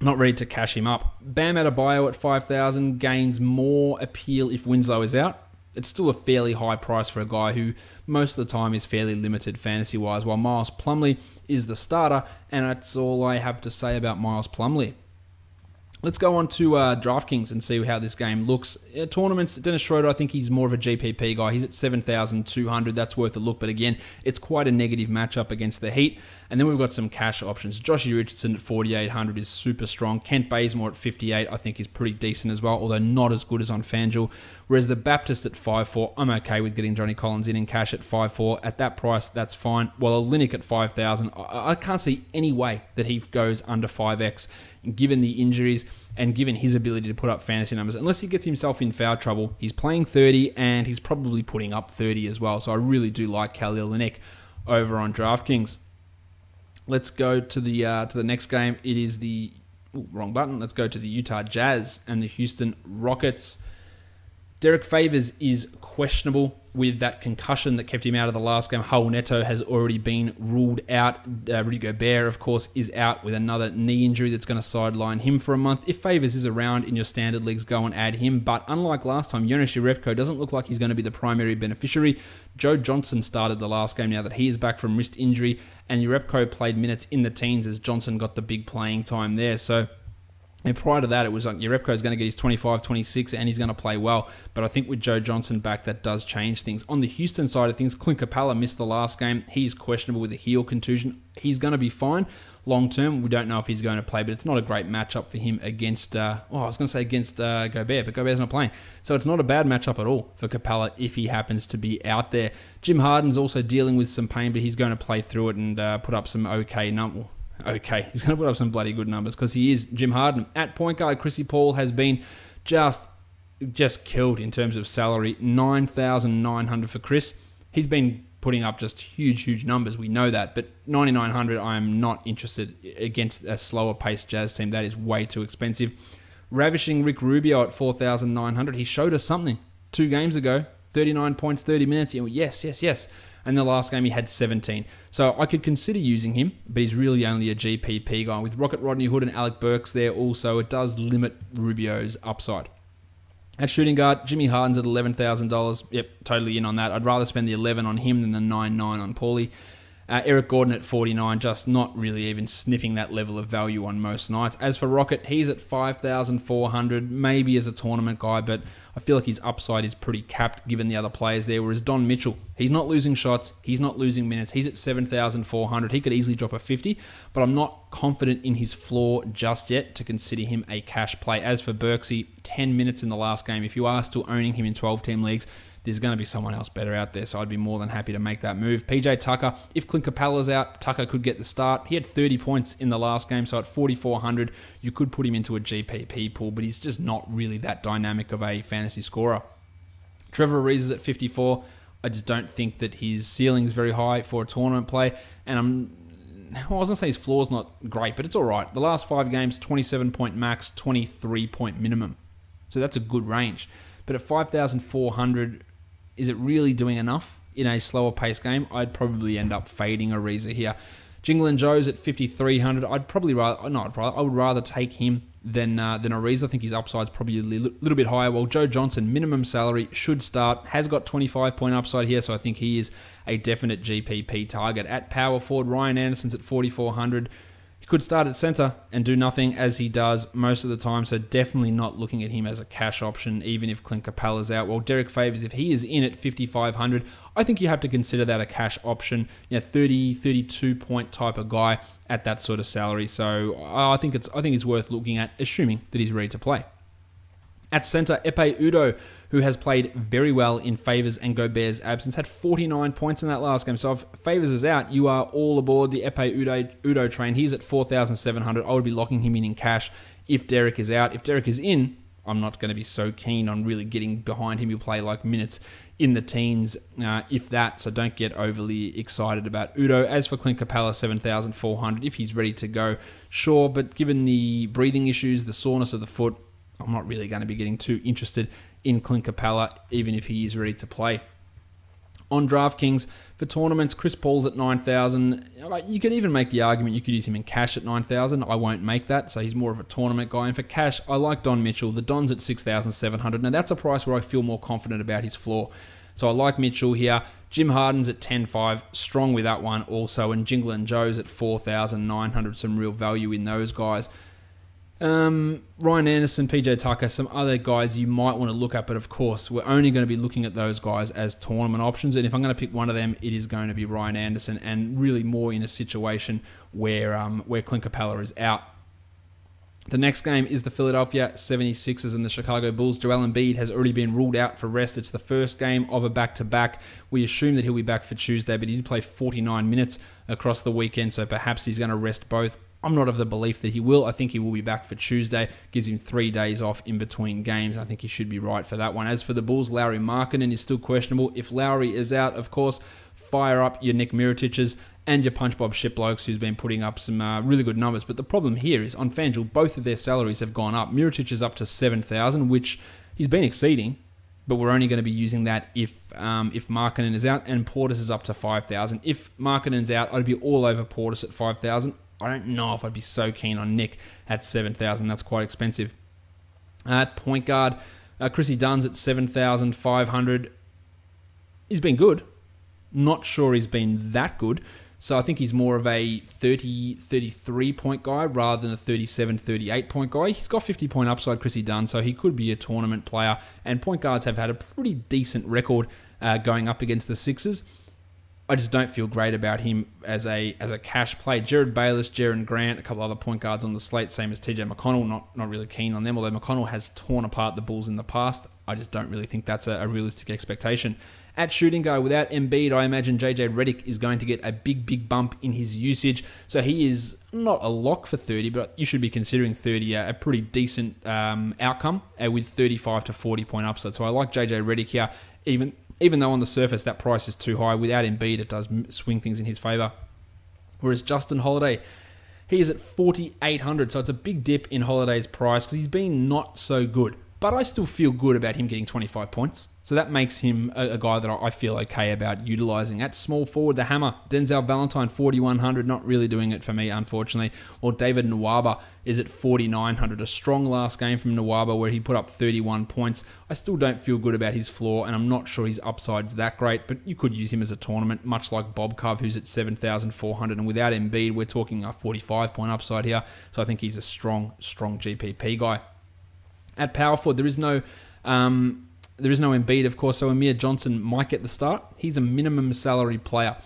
Not ready to cash him up. Bam Adebayo at 5,000 gains more appeal if Winslow is out. It's still a fairly high price for a guy who most of the time is fairly limited fantasy-wise, while Miles Plumlee is the starter, and that's all I have to say about Miles Plumlee. Let's go on to DraftKings and see how this game looks. Tournaments, Dennis Schroeder, I think he's more of a GPP guy. He's at 7,200. That's worth a look. But again, it's quite a negative matchup against the Heat. And then we've got some cash options. Joshie Richardson at 4,800 is super strong. Kent Bazemore at 58 I think is pretty decent as well, although not as good as on FanDuel. Whereas the Baptist at 5,400, I'm okay with getting Johnny Collins in cash at 5,400. At that price, that's fine. While Olynyk at 5,000, I can't see any way that he goes under 5x, given the injuries and given his ability to put up fantasy numbers. Unless he gets himself in foul trouble, he's playing 30 and he's probably putting up 30 as well. So I really do like Kelly Olynyk over on DraftKings. Let's go to the next game. It is the wrong button. Let's go to the Utah Jazz and the Houston Rockets. Derek Favors is questionable with that concussion that kept him out of the last game. Raul Neto has already been ruled out. Rudy Gobert, of course, is out with another knee injury that's going to sideline him for a month. If Favors is around in your standard leagues, go and add him. But unlike last time, Jonas Jerebko doesn't look like he's going to be the primary beneficiary. Joe Johnson started the last game now that he is back from wrist injury, and Jerebko played minutes in the teens as Johnson got the big playing time there. So, and prior to that, it was like Jerebko is going to get his 25, 26, and he's going to play well. But I think with Joe Johnson back, that does change things. On the Houston side of things, Clint Capella missed the last game. He's questionable with a heel contusion. He's going to be fine long term. We don't know if he's going to play, but it's not a great matchup for him against, against Gobert, but Gobert's not playing. So it's not a bad matchup at all for Capella if he happens to be out there. Jim Harden's also dealing with some pain, but he's going to play through it and put up some okay numbers. Okay, he's going to put up some bloody good numbers because he is Jim Harden. At point guard, Chrissy Paul has been just killed in terms of salary. 9,900 for Chris. He's been putting up just huge numbers. We know that, but 9,900, I am not interested against a slower paced Jazz team. That is way too expensive. Ravishing Rick Rubio at 4,900. He showed us something 2 games ago. 39 points, 30 minutes. Yes. And the last game he had 17. So I could consider using him, but he's really only a GPP guy. With Rocket Rodney Hood and Alec Burks there also, it does limit Rubio's upside. At shooting guard, Jimmy Harden's at $11,000. Yep, totally in on that. I'd rather spend the 11 on him than the 9.9 on Paulie. Eric Gordon at 49, just not really even sniffing that level of value on most nights. As for Rocket, he's at 5,400, maybe as a tournament guy, but I feel like his upside is pretty capped given the other players there. Whereas Don Mitchell, he's not losing shots, he's not losing minutes, he's at 7,400. He could easily drop a 50, but I'm not confident in his floor just yet to consider him a cash play. As for Burksy, 10 minutes in the last game. If you are still owning him in 12-team leagues, there's going to be someone else better out there, so I'd be more than happy to make that move. PJ Tucker, if Clint Capella's out, Tucker could get the start. He had 30 points in the last game, so at 4,400, you could put him into a GPP pool, but he's just not really that dynamic of a fantasy scorer. Trevor Ariza is at 54. I just don't think that his ceiling is very high for a tournament play, and I was going to say his floor's not great, but it's all right. The last 5 games, 27-point max, 23-point minimum. So that's a good range. But at 5,400, is it really doing enough in a slower pace game? I'd probably end up fading Ariza here. Jingle and Joe's at 5,300. I would rather take him than Ariza. I think his upside's probably a little bit higher. Well, Joe Johnson, minimum salary, should start. Has got 25-point upside here, so I think he is a definite GPP target. At power forward, Ryan Anderson's at 4,400. Could start at center and do nothing as he does most of the time, so definitely not looking at him as a cash option, even if Clint Capella's out. Well, Derek Favors, if he is in at 5,500, I think you have to consider that a cash option. 30, 32-point type of guy at that sort of salary. So I think it's worth looking at, assuming that he's ready to play. At center, Epe Udo, who has played very well in Favors and Gobert's absence, had 49 points in that last game. So if Favors is out, you are all aboard the Epe Udo train. He's at 4,700. I would be locking him in cash if Derek is out. If Derek is in, I'm not going to be so keen on really getting behind him. He'll play like minutes in the teens, if that, so don't get overly excited about Udo. As for Clint Capella, 7,400, if he's ready to go, sure, but given the breathing issues, the soreness of the foot, I'm not really going to be getting too interested in Clint Capella, even if he is ready to play. On DraftKings, for tournaments, Chris Paul's at 9,000. You could even make the argument you could use him in cash at 9,000. I won't make that, so he's more of a tournament guy. And for cash, I like Don Mitchell. The Don's at 6,700. Now, that's a price where I feel more confident about his floor. So I like Mitchell here. Jim Harden's at 10.5. Strong with that one also. And Jingle and Joe's at 4,900. Some real value in those guys. Ryan Anderson, PJ Tucker, some other guys you might want to look at, but of course, we're only going to be looking at those guys as tournament options, and if I'm going to pick one of them, it is going to be Ryan Anderson, and really more in a situation where Clint Capella is out. The next game is the Philadelphia 76ers and the Chicago Bulls. Joel Embiid has already been ruled out for rest. It's the first game of a back-to-back. We assume that he'll be back for Tuesday, but he did play 49 minutes across the weekend, so perhaps he's going to rest both. I'm not of the belief that he will. I think he will be back for Tuesday. Gives him 3 days off in between games. I think he should be right for that one. As for the Bulls, Lauri Markkanen is still questionable. If Lauri is out, of course, fire up your Nick Miritiches and your Punch Bob Shitblokes, who's been putting up some really good numbers. But the problem here is on FanDuel, both of their salaries have gone up. Miritich is up to 7,000, which he's been exceeding, but we're only going to be using that if Markkanen is out, and Portis is up to 5,000. If Markkanen's out, I'd be all over Portis at 5,000. I don't know if I'd be so keen on Nick at 7,000. That's quite expensive. At point guard, Chrissy Dunn's at 7,500. He's been good. Not sure he's been that good. So I think he's more of a 30, 33 point guy rather than a 37, 38 point guy. He's got 50 point upside, Chrissy Dunn, so he could be a tournament player. And point guards have had a pretty decent record going up against the Sixers. I just don't feel great about him as a cash play. Jared Bayless, Jaren Grant, a couple other point guards on the slate, same as TJ McConnell. Not really keen on them, although McConnell has torn apart the Bulls in the past. I just don't really think that's a realistic expectation. At shooting guard, without Embiid, I imagine JJ Redick is going to get a big bump in his usage. So he is not a lock for 30, but you should be considering 30 a pretty decent outcome with 35 to 40 point upside. So I like JJ Redick here, even though on the surface that price is too high. Without Embiid, it does swing things in his favour. Whereas Justin Holiday, he is at 4,800, so it's a big dip in Holiday's price because he's been not so good. But I still feel good about him getting 25 points. So that makes him a guy that I feel okay about utilising. At small forward, the hammer, Denzel Valentine, 4,100, not really doing it for me, unfortunately. Or David Nwaba is at 4,900. A strong last game from Nwaba where he put up 31 points. I still don't feel good about his floor, and I'm not sure his upside's that great, but you could use him as a tournament, much like Bob Cove, who's at 7,400. And without Embiid, we're talking a 45 point upside here. So I think he's a strong GPP guy. At power forward, there is no Embiid, of course, so Amir Johnson might get the start. He's a minimum salary player.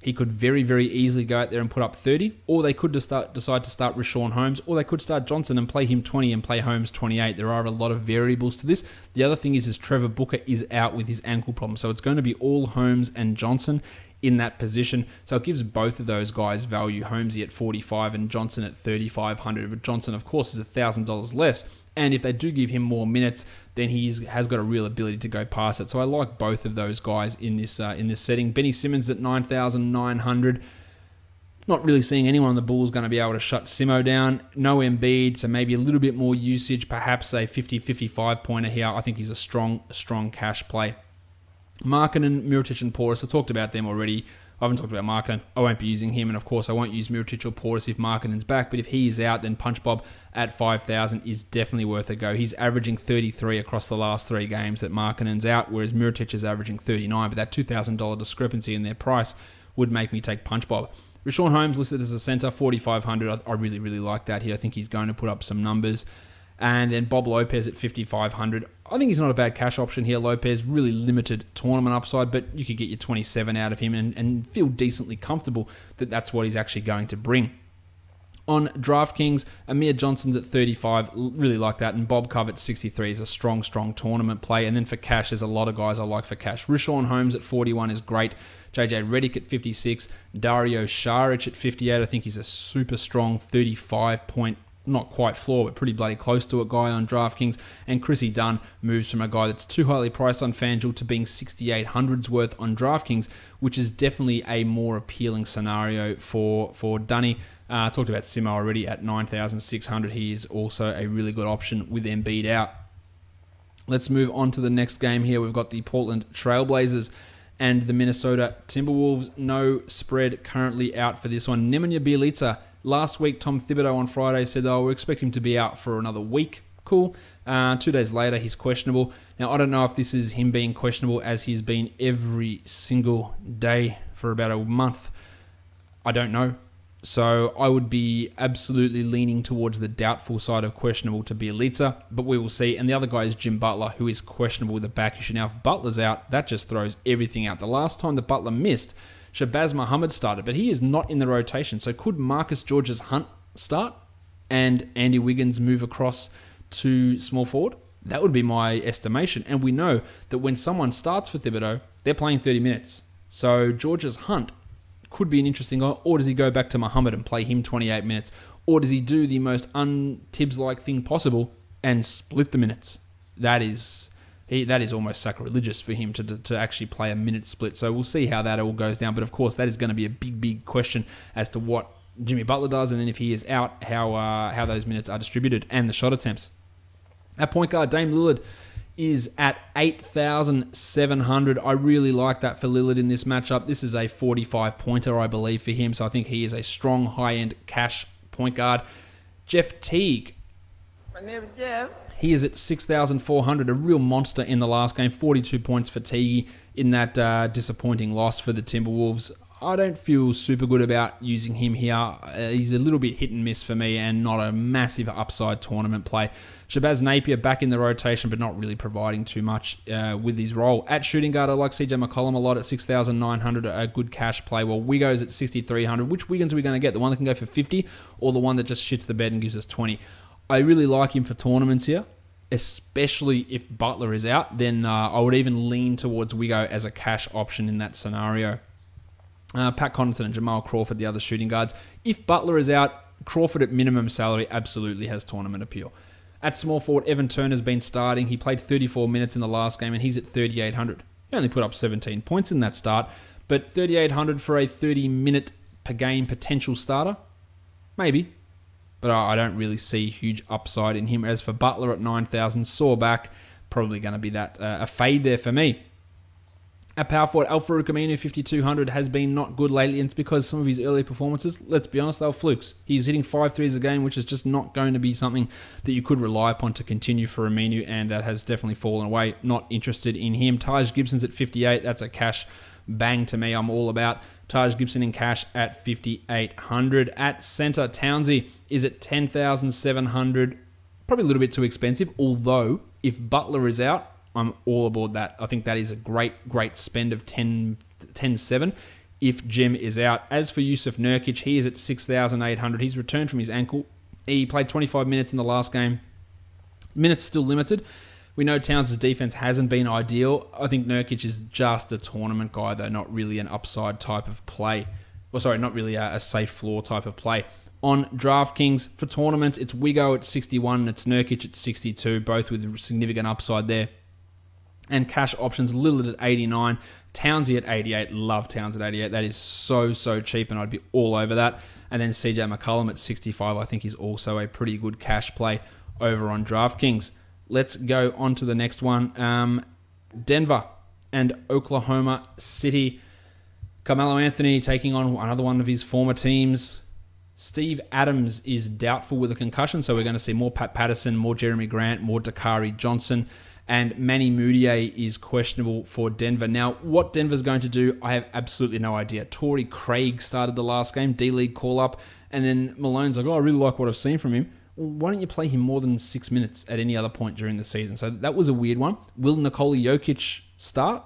He could very, very easily go out there and put up 30, or they could decide to start Richaun Holmes, or they could start Johnson and play him 20 and play Holmes 28. There are a lot of variables to this. The other thing is Trevor Booker is out with his ankle problem, so it's going to be all Holmes and Johnson in that position. So it gives both of those guys value. Holmesy at 45 and Johnson at 3,500. But Johnson, of course, is $1,000 less. And if they do give him more minutes, then he has got a real ability to go past it. So I like both of those guys in this setting. Benny Simmons at 9,900. Not really seeing anyone on the Bulls going to be able to shut Simo down. No Embiid, so maybe a little bit more usage. Perhaps a 50-55 pointer here. I think he's a strong cash play. Markkanen, Miritich, and Portis. I talked about them already. I haven't talked about Markkanen. I won't be using him, and of course I won't use Miritich or Portis if Markkanen's back, but if he is out, then Punch Bob at 5,000 is definitely worth a go. He's averaging 33 across the last 3 games that Markkanen's out, whereas Miritich is averaging 39, but that $2,000 discrepancy in their price would make me take Punch Bob. Richaun Holmes listed as a centre, 4,500. I really like that here. I think he's going to put up some numbers. And then Bob Lopez at 5,500. I think he's not a bad cash option here. Lopez, really limited tournament upside, but you could get your 27 out of him and feel decently comfortable that that's what he's actually going to bring. On DraftKings, Amir Johnson's at 35, really like that, and Bob Cove at 63 is a strong tournament play. And then for cash, there's a lot of guys I like for cash. Richaun Holmes at 41 is great. JJ Redick at 56, Dario Saric at 58. I think he's a super strong 35 point not quite floor, but pretty bloody close to a guy on DraftKings. And Chrissy Dunn moves from a guy that's too highly priced on FanDuel to being 6,800s worth on DraftKings, which is definitely a more appealing scenario for Dunny. Talked about Simo already at 9,600. He is also a really good option with Embiid out. Let's move on to the next game here. We've got the Portland Trailblazers and the Minnesota Timberwolves. No spread currently out for this one. Nemanja Bjelica. Last week, Tom Thibodeau on Friday said, we're expecting him to be out for another week. Cool. 2 days later, he's questionable. Now, I don't know if this is him being questionable as he's been every single day for about a month. I don't know. So I would be absolutely leaning towards the doubtful side of questionable to Bjelica, but we will see. And the other guy is Jim Butler, who is questionable with a back issue. Now, if Butler's out, that just throws everything out. The last time that Butler missed, Shabazz Muhammad started, but he is not in the rotation. So could Marcus Georges-Hunt start and Andy Wiggins move across to small forward? That would be my estimation. And we know that when someone starts for Thibodeau, they're playing 30 minutes. So Georges-Hunt could be an interesting guy, or does he go back to Muhammad and play him 28 minutes? Or does he do the most un-Tibbs-like thing possible and split the minutes? That is almost sacrilegious for him to actually play a minute split. So we'll see how that all goes down. But of course, that is going to be a big, big question as to what Jimmy Butler does, and then if he is out, how those minutes are distributed and the shot attempts. At point guard, Dame Lillard is at 8,700. I really like that for Lillard in this matchup. This is a 45-pointer, I believe, for him. So I think he is a strong, high-end cash point guard. Jeff Teague. My name is Jeff. He is at 6,400, a real monster in the last game. 42 points for Teague in that disappointing loss for the Timberwolves. I don't feel super good about using him here. He's a little bit hit and miss for me and not a massive upside tournament play. Shabazz Napier back in the rotation, but not really providing too much with his role. At shooting guard, I like CJ McCollum a lot at 6,900, a good cash play. Well, Wiggo's at 6,300. Which Wiggins are we going to get? The one that can go for 50 or the one that just shits the bed and gives us 20? I really like him for tournaments here, especially if Butler is out. Then I would even lean towards Wiggo as a cash option in that scenario. Pat Connaughton and Jamal Crawford, the other shooting guards. If Butler is out, Crawford at minimum salary absolutely has tournament appeal. At small forward, Evan Turner's been starting. He played 34 minutes in the last game and he's at 3,800. He only put up 17 points in that start, but 3,800 for a 30-minute per game potential starter? Maybe, but I don't really see huge upside in him. As for Butler at 9,000, sore back, probably going to be that a fade there for me. At power forward, Al-Farouq Aminu, 5,200, has been not good lately, and it's because some of his early performances, let's be honest, they were flukes. He's hitting 5 threes a game, which is just not going to be something that you could rely upon to continue for Aminu, and that has definitely fallen away. Not interested in him. Taj Gibson's at 58. That's a cash bang to me. I'm all about Taj Gibson in cash at 5,800. At center, Townsy is at 10,700. Probably a little bit too expensive, although if Butler is out, I'm all aboard that. I think that is a great spend of 10.7 if Jim is out. As for Yusuf Nurkic, he is at 6,800. He's returned from his ankle. He played 25 minutes in the last game. Minutes still limited. We know Towns' defense hasn't been ideal. I think Nurkic is just a tournament guy, though, not really an upside type of play. Well, sorry, not really a safe floor type of play. On DraftKings, for tournaments, it's Wiggo at 61 and it's Nurkic at 62, both with significant upside there. And cash options, Lillard at 89, Townsy at 88. Love Towns at 88. That is so cheap, and I'd be all over that. And then CJ McCollum at 65, I think is also a pretty good cash play over on DraftKings. Let's go on to the next one. Denver and Oklahoma City. Carmelo Anthony taking on another one of his former teams. Steve Adams is doubtful with a concussion, so we're going to see more Pat Patterson, more Jeremy Grant, more Dakari Johnson. And Manny Mudiay is questionable for Denver. Now, what Denver's going to do, I have absolutely no idea. Torrey Craig started the last game, D-League call-up, and then Malone's like, I really like what I've seen from him. Well, why don't you play him more than 6 minutes at any other point during the season? So that was a weird one. Will Nikola Jokic start?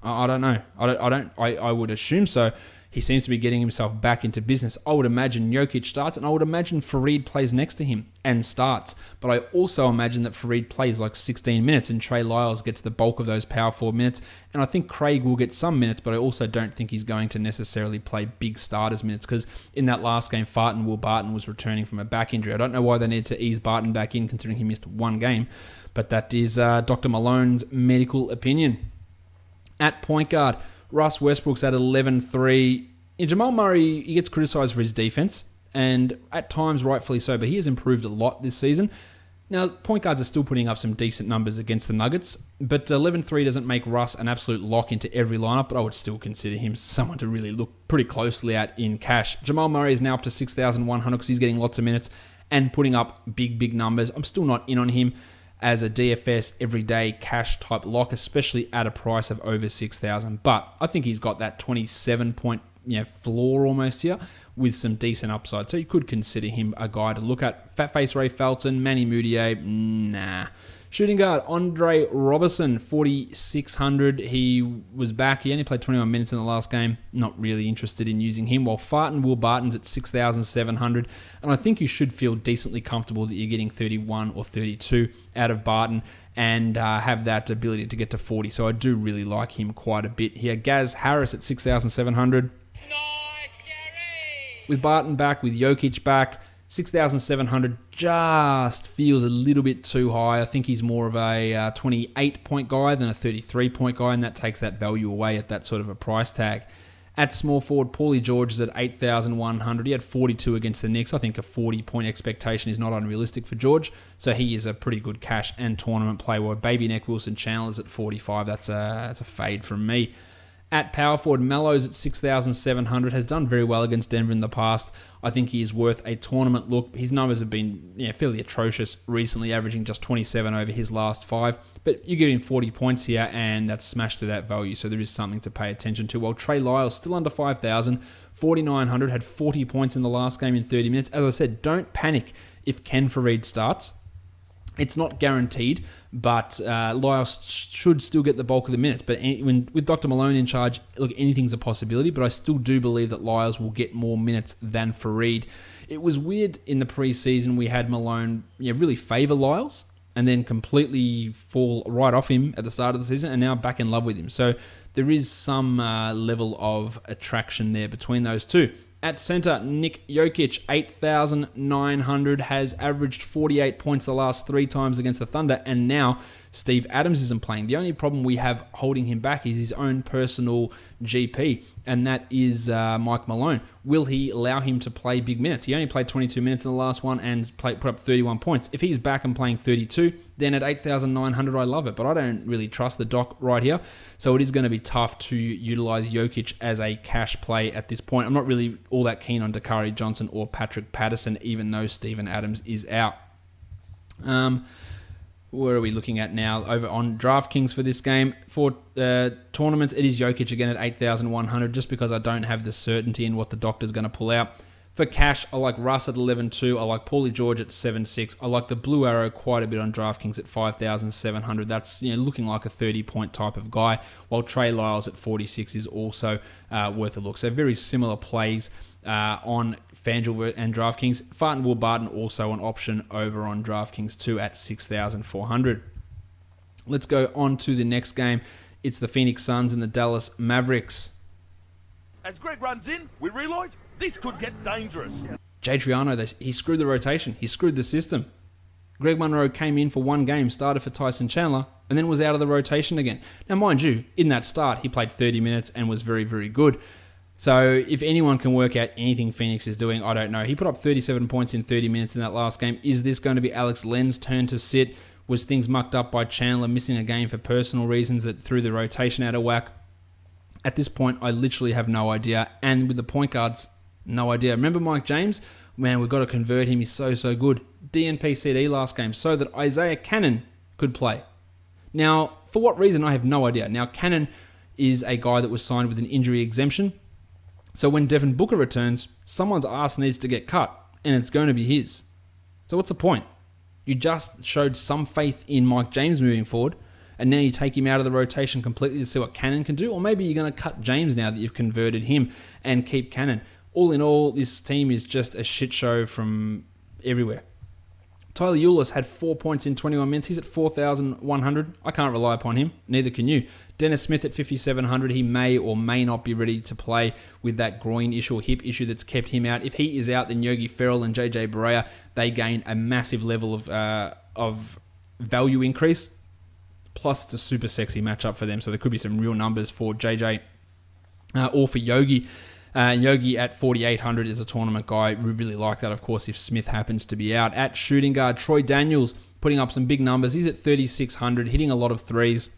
I don't know. I would assume so. he seems to be getting himself back into business. I would imagine Jokic starts, and I would imagine Fareed plays next to him and starts. But I also imagine that Fareed plays like 16 minutes and Trey Lyles gets the bulk of those power forward minutes. And I think Craig will get some minutes, but I also don't think he's going to necessarily play big starters minutes, because in that last game, Will Barton was returning from a back injury. I don't know why they need to ease Barton back in, considering he missed one game. But that is Dr. Malone's medical opinion. At point guard, Russ Westbrook's at 11-3. Jamal Murray, he gets criticised for his defense, and at times rightfully so, but he has improved a lot this season. Now, point guards are still putting up some decent numbers against the Nuggets, but 11-3 doesn't make Russ an absolute lock into every lineup, but I would still consider him someone to really look pretty closely at in cash. Jamal Murray is now up to 6,100 because he's getting lots of minutes and putting up big numbers. I'm still not in on him as a DFS everyday cash type lock, especially at a price of over 6,000. But I think he's got that 27-point floor almost here with some decent upside. So you could consider him a guy to look at. Fat face Ray Felton, Manny Mudiay, nah. Shooting guard, Andre Robertson, 4,600. He was back. He only played 21 minutes in the last game. Not really interested in using him. While Will Barton's at 6,700. And I think you should feel decently comfortable that you're getting 31 or 32 out of Barton and have that ability to get to 40. So I do really like him quite a bit here. Gaz Harris at 6,700. Nice, Gary! With Barton back, with Jokic back, 6,700 just feels a little bit too high. I think he's more of a 28-point guy than a 33-point guy, and that takes that value away at that sort of a price tag. At small forward, Paulie George is at 8,100. He had 42 against the Knicks. I think a 40-point expectation is not unrealistic for George, so he is a pretty good cash and tournament play. Where Baby Neck Wilson Chandler's at 45. That's a fade from me. At power forward, Melo's at 6,700, has done very well against Denver in the past. I think he is worth a tournament look. His numbers have been fairly atrocious recently, averaging just 27 over his last 5. But you give him 40 points here, and that's smashed through that value, so there is something to pay attention to. While Trey Lyles, still under 5,000, 4,900, had 40 points in the last game in 30 minutes. As I said, don't panic if Ken Fareed starts. It's not guaranteed, but Lyles should still get the bulk of the minutes. But with Dr. Malone in charge, look, anything's a possibility, but I still do believe that Lyles will get more minutes than Fareed. It was weird in the preseason we had Malone really favour Lyles and then completely fall right off him at the start of the season, and now back in love with him. So there is some level of attraction there between those two. At center, Nick Jokic, 8,900, has averaged 48 points the last 3 times against the Thunder, and now Steve Adams isn't playing. The only problem we have holding him back is his own personal GP, and that is Mike Malone. Will he allow him to play big minutes? He only played 22 minutes in the last one and put up 31 points. If he's back and playing 32, then at 8,900, I love it. But I don't really trust the doc right here, so it is going to be tough to utilize Jokic as a cash play at this point. I'm not really all that keen on Dakari Johnson or Patrick Patterson, even though Steven Adams is out. Where are we looking at now? Over on DraftKings for this game. For tournaments, it is Jokic again at 8,100, just because I don't have the certainty in what the doctor's going to pull out. For cash, I like Russ at 11.2. I like Paulie George at 7.6. I like the Blue Arrow quite a bit on DraftKings at 5,700. That's looking like a 30-point type of guy, while Trey Lyles at 46 is also worth a look. So very similar plays on FanDuel and DraftKings. Will Barton also an option over on DraftKings too at 6,400. Let's go on to the next game. It's the Phoenix Suns and the Dallas Mavericks. As Greg runs in, we realise this could get dangerous. Jay Triano, he screwed the rotation. He screwed the system. Greg Monroe came in for one game, started for Tyson Chandler, and then was out of the rotation again. Now, mind you, in that start, he played 30 minutes and was very, very good. So if anyone can work out anything Phoenix is doing, I don't know. He put up 37 points in 30 minutes in that last game. Is this going to be Alex Len's turn to sit? Was things mucked up by Chandler missing a game for personal reasons that threw the rotation out of whack? At this point, I literally have no idea. And with the point guards, no idea. Remember Mike James? Man, we've got to convert him. He's so good. DNP CD last game so that Isaiah Cannon could play. Now, for what reason, I have no idea. Now, Cannon is a guy that was signed with an injury exemption. So when Devin Booker returns, someone's ass needs to get cut, and it's going to be his. So what's the point? You just showed some faith in Mike James moving forward, and now you take him out of the rotation completely to see what Cannon can do, or maybe you're going to cut James now that you've converted him and keep Cannon. All in all, this team is just a shit show from everywhere. Tyler Eulis had 4 points in 21 minutes. He's at 4,100. I can't rely upon him. Neither can you. Dennis Smith at 5,700. He may or may not be ready to play with that groin issue or hip issue that's kept him out. If he is out, then Yogi Ferrell and JJ Barea, they gain a massive level of value increase. Plus, it's a super sexy matchup for them, so there could be some real numbers for JJ or for Yogi. Yogi at 4,800 is a tournament guy. We really like that, of course, if Smith happens to be out. At shooting guard, Troy Daniels putting up some big numbers. He's at 3,600, hitting a lot of threes.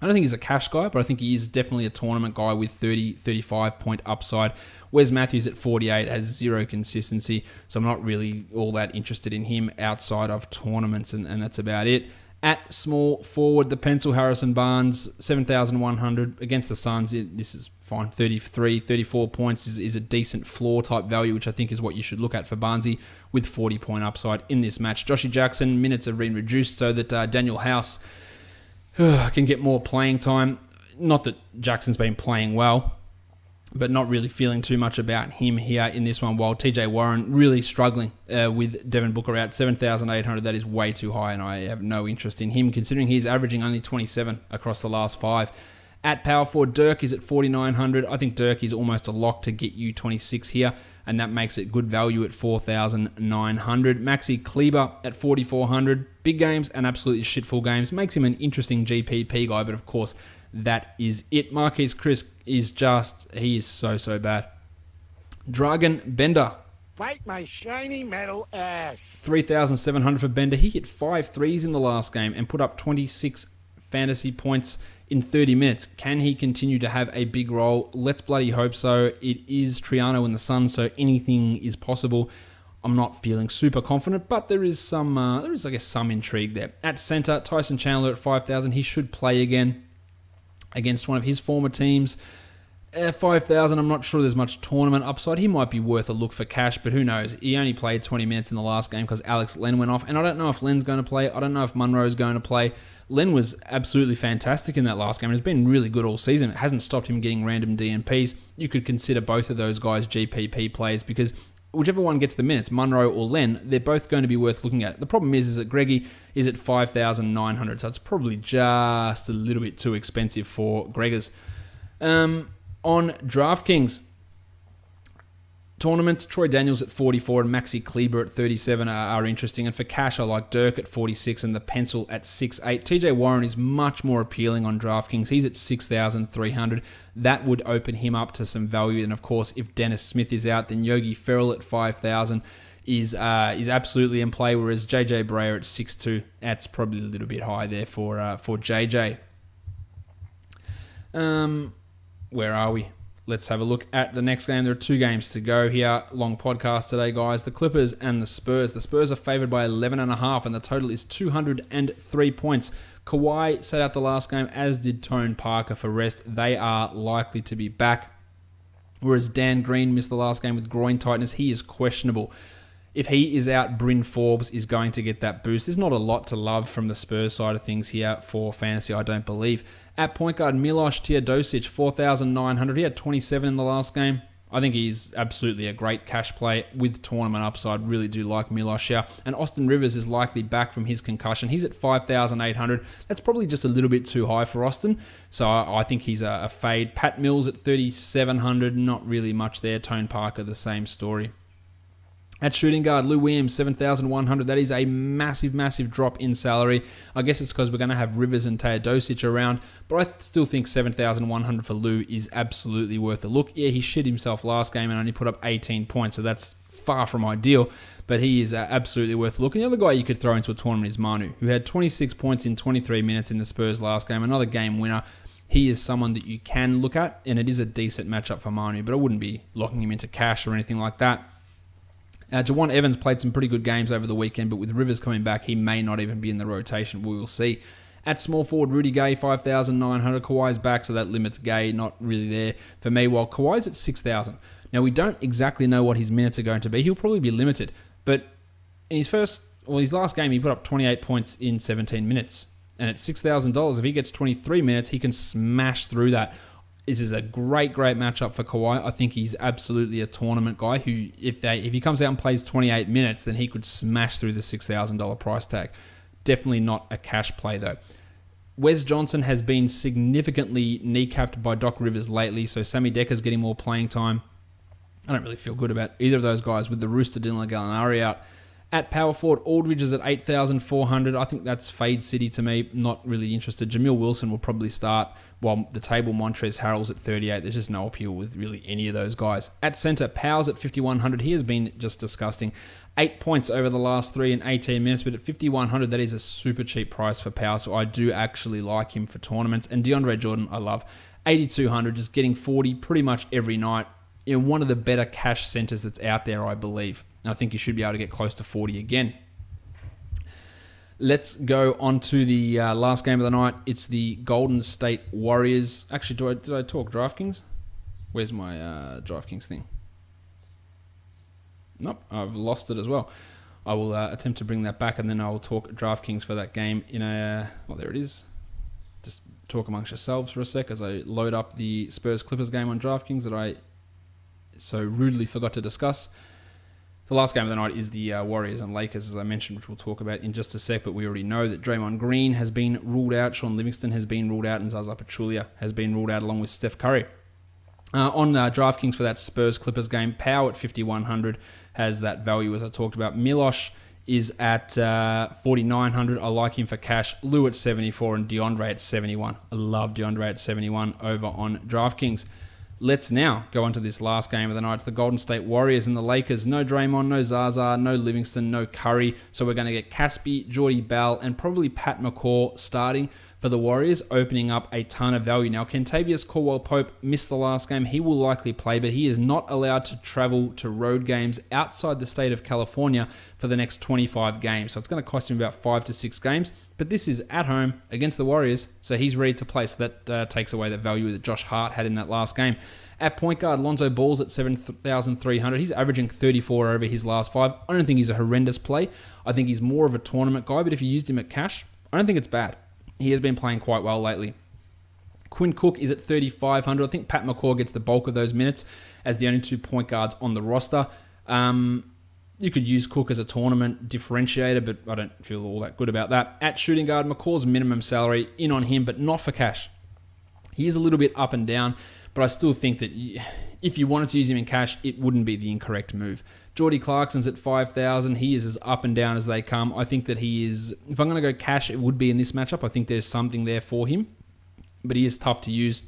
I don't think he's a cash guy, but I think he is definitely a tournament guy with 30, 35 point upside. Wes Matthews at 48 has zero consistency, so I'm not really all that interested in him outside of tournaments, and that's about it. At small forward, the pencil Harrison Barnes, 7,100 against the Suns. This is fine. 33, 34 points is a decent floor type value, which I think is what you should look at for Barnesy with 40 point upside in this match. Joshy Jackson, minutes have been reduced so that Daniel House can get more playing time. Not that Jackson's been playing well, but not really feeling too much about him here in this one, while TJ Warren really struggling with Devin Booker out. 7,800, that is way too high, and I have no interest in him, considering he's averaging only 27 across the last 5. At power forward, Dirk is at 4,900. I think Dirk is almost a lock to get you 26 here, and that makes it good value at 4,900. Maxi Kleber at 4,400. Big games and absolutely shitful games. Makes him an interesting GPP guy, but of course, that is it. Marquise Chris is he is so bad. Dragan Bender. Bite my shiny metal ass. 3,700 for Bender. He hit 5 threes in the last game and put up 26 fantasy points in 30 minutes. Can he continue to have a big role? Let's bloody hope so. It is Triano in the Sun, so anything is possible. I'm not feeling super confident, but there is some intrigue there. At center, Tyson Chandler at 5,000. He should play again against one of his former teams. 5,000, I'm not sure there's much tournament upside. He might be worth a look for cash, but who knows? He only played 20 minutes in the last game because Alex Len went off, and I don't know if Len's going to play. I don't know if Munro's going to play. Len was absolutely fantastic in that last game and has been really good all season. It hasn't stopped him getting random DNPs. You could consider both of those guys GPP plays because whichever one gets the minutes, Munro or Len, they're both going to be worth looking at. The problem is that Greggy is at 5,900, so it's probably just a little bit too expensive for Gregors. On DraftKings tournaments, Troy Daniels at 44 and Maxi Kleber at 37 are interesting. And for cash, I like Dirk at 46 and the pencil at 6.8. TJ Warren is much more appealing on DraftKings. He's at 6,300. That would open him up to some value. And of course, if Dennis Smith is out, then Yogi Ferrell at 5,000 is absolutely in play. Whereas JJ Barea at 6.2, that's probably a little bit high there for JJ. Where are we? Let's have a look at the next game. There are 2 games to go here. Long podcast today, guys. The Clippers and the Spurs. The Spurs are favored by 11.5, and the total is 203 points. Kawhi sat out the last game, as did Tone Parker for rest. They are likely to be back. Whereas Dan Green missed the last game with groin tightness. He is questionable. If he is out, Bryn Forbes is going to get that boost. There's not a lot to love from the Spurs side of things here for fantasy, I don't believe. At point guard, Milos Teodosic, 4,900. He had 27 in the last game. I think he's absolutely a great cash play with tournament upside. Really do like Milos here. And Austin Rivers is likely back from his concussion. He's at 5,800. That's probably just a little bit too high for Austin. So I think he's a fade. Pat Mills at 3,700. Not really much there. Tone Parker, the same story. At shooting guard, Lou Williams, 7,100. That is a massive, massive drop in salary. I guess it's because we're going to have Rivers and Teodosic around, but I still think 7,100 for Lou is absolutely worth a look. Yeah, he shit himself last game and only put up 18 points, so that's far from ideal, but he is absolutely worth a look. And the other guy you could throw into a tournament is Manu, who had 26 points in 23 minutes in the Spurs last game, another game winner. He is someone that you can look at, and it is a decent matchup for Manu, but I wouldn't be locking him into cash or anything like that. Jawan Evans played some pretty good games over the weekend, but with Rivers coming back, he may not even be in the rotation. We will see. At small forward, Rudy Gay, 5,900. Kawhi's back, so that limits Gay. Not really there for me, while Kawhi's at 6,000. Now, we don't exactly know what his minutes are going to be. He'll probably be limited, but in his last game, he put up 28 points in 17 minutes. And at $6,000, if he gets 23 minutes, he can smash through that. This is a great matchup for Kawhi. I think he's absolutely a tournament guy who, if he comes out and plays 28 minutes, then he could smash through the $6,000 price tag. Definitely not a cash play, though. Wes Johnson has been significantly kneecapped by Doc Rivers lately, so Sammy Decker's getting more playing time. I don't really feel good about either of those guys with the Rooster Dylan Gallinari out. At power forward, Aldridge is at 8,400. I think that's fade city to me. Not really interested. Jamil Wilson will probably start, while the table Montrezl Harrell's at 38. There's just no appeal with really any of those guys. At center, Powell's at 5,100. He has been just disgusting. 8 points over the last 3 and 18 minutes, but at 5,100, that is a super cheap price for Powell, so I do actually like him for tournaments. And DeAndre Jordan, I love. 8,200, just getting 40 pretty much every night. One of the better cash centers that's out there, I believe. And I think you should be able to get close to 40 again. Let's go on to the last game of the night. It's the Golden State Warriors. Actually, did I talk DraftKings? Where's my DraftKings thing? Nope, I've lost it as well. I will attempt to bring that back, and then I will talk DraftKings for that game in a... Well, there it is. Just talk amongst yourselves for a sec as I load up the Spurs-Clippers game on DraftKings that I so rudely forgot to discuss. The last game of the night is the Warriors and Lakers, as I mentioned, which we'll talk about in just a sec, but we already know that Draymond Green has been ruled out, Sean Livingston has been ruled out, and Zaza Pachulia has been ruled out along with Steph Curry. On DraftKings for that Spurs-Clippers game, Powell at 5,100 has that value, as I talked about. Milosh is at 4,900. I like him for cash. Lou at 74 and DeAndre at 71. I love DeAndre at 71 over on DraftKings. Let's now go on to this last game of the night. It's the Golden State Warriors and the Lakers. No Draymond, no Zaza, no Livingston, no Curry. So we're going to get Caspi, Jordy Bell, and probably Pat McCaw starting for the Warriors, opening up a ton of value. Now, Kentavious Caldwell-Pope missed the last game. He will likely play, but he is not allowed to travel to road games outside the state of California for the next 25 games. So it's going to cost him about 5 to 6 games. But this is at home against the Warriors, so he's ready to play. So that takes away the value that Josh Hart had in that last game. At point guard, Lonzo Ball's at 7,300. He's averaging 34 over his last 5. I don't think he's a horrendous play. I think he's more of a tournament guy, but if you used him at cash, I don't think it's bad. He has been playing quite well lately. Quinn Cook is at 3,500. I think Pat McCaw gets the bulk of those minutes as the only 2 point guards on the roster. You could use Cook as a tournament differentiator, but I don't feel all that good about that. At shooting guard, McCaw's minimum salary in on him, but not for cash. He is a little bit up and down, but I still think that if you wanted to use him in cash, it wouldn't be the incorrect move. Jordy Clarkson's at 5,000. He is as up and down as they come. I think that he is, if I'm going to go cash, it would be in this matchup. I think there's something there for him, but he is tough to use.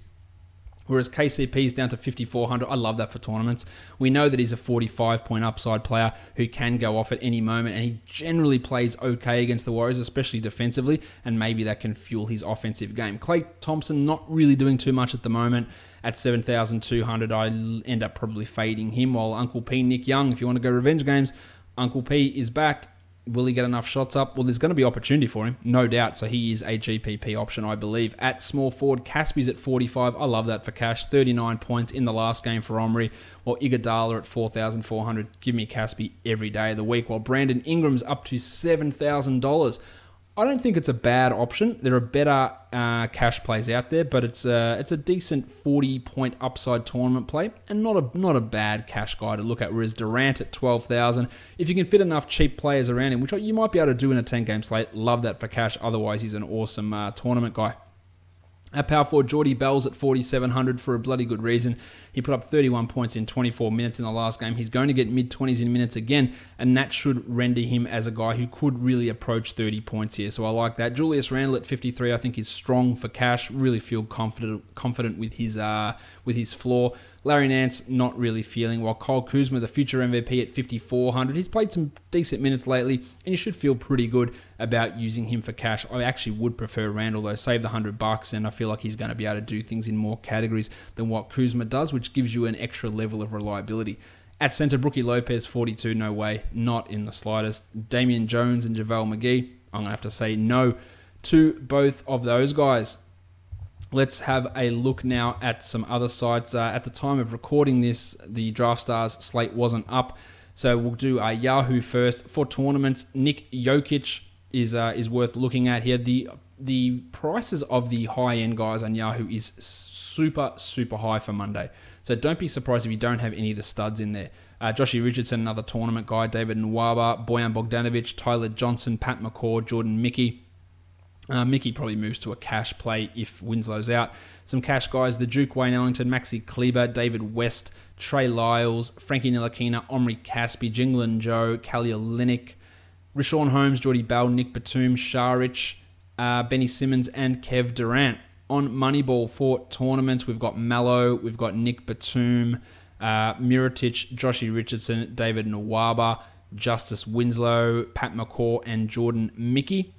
Whereas KCP is down to 5,400. I love that for tournaments. We know that he's a 45-point upside player who can go off at any moment, and he generally plays okay against the Warriors, especially defensively, and maybe that can fuel his offensive game. Klay Thompson, not really doing too much at the moment. At 7,200, I end up probably fading him, while Uncle P, Nick Young, if you want to go revenge games, Uncle P is back. Will he get enough shots up? Well, there's going to be opportunity for him, no doubt. So he is a GPP option, I believe. At small forward, Caspi's at 45. I love that for cash. 39 points in the last game for Omri. While Iguodala at 4,400. Give me Caspi every day of the week. While Brandon Ingram's up to $7,000. I don't think it's a bad option. There are better cash plays out there, but it's a decent 40-point upside tournament play and not a bad cash guy to look at. Whereas Durant at 12,000, if you can fit enough cheap players around him, which you might be able to do in a 10-game slate, love that for cash. Otherwise, he's an awesome tournament guy. At power forward, Jordy Bell's at 4,700 for a bloody good reason. He put up 31 points in 24 minutes in the last game. He's going to get mid-20s in minutes again, and that should render him as a guy who could really approach 30 points here. So I like that. Julius Randle at 53, I think is strong for cash. Really feel confident with his floor. Larry Nance, not really feeling, while Kyle Kuzma, the future MVP at 5,400. He's played some decent minutes lately, and you should feel pretty good about using him for cash. I actually would prefer Randle, though. Save the $100, and I feel like he's going to be able to do things in more categories than what Kuzma does, which gives you an extra level of reliability. At center, Brookie Lopez, 42, no way, not in the slightest. Damian Jones and JaVale McGee, I'm going to have to say no to both of those guys. Let's have a look now at some other sites. At the time of recording this, the Draft Stars slate wasn't up. So we'll do Yahoo first. For tournaments, Nick Jokic is worth looking at here. The prices of the high-end guys on Yahoo is super, super high for Monday. So don't be surprised if you don't have any of the studs in there. Joshy Richardson, another tournament guy, David Nwaba, Bojan Bogdanovic, Tyler Johnson, Pat McCaw, Jordan Mickey. Mickey probably moves to a cash play if Winslow's out. Some cash guys, the Duke, Wayne Ellington, Maxi Kleber, David West, Trey Lyles, Frankie Ntilikina, Omri Caspi, Jinglen Joe, Kalia Olynyk, Rashawn Holmes, Jordy Bell, Nick Batum, Saric, Benny Simmons, and Kev Durant. On Moneyball for tournaments, we've got Mallow, we've got Nick Batum, Mirotic, Joshy Richardson, David Nwaba, Justice Winslow, Pat McCaw, and Jordan Mickey.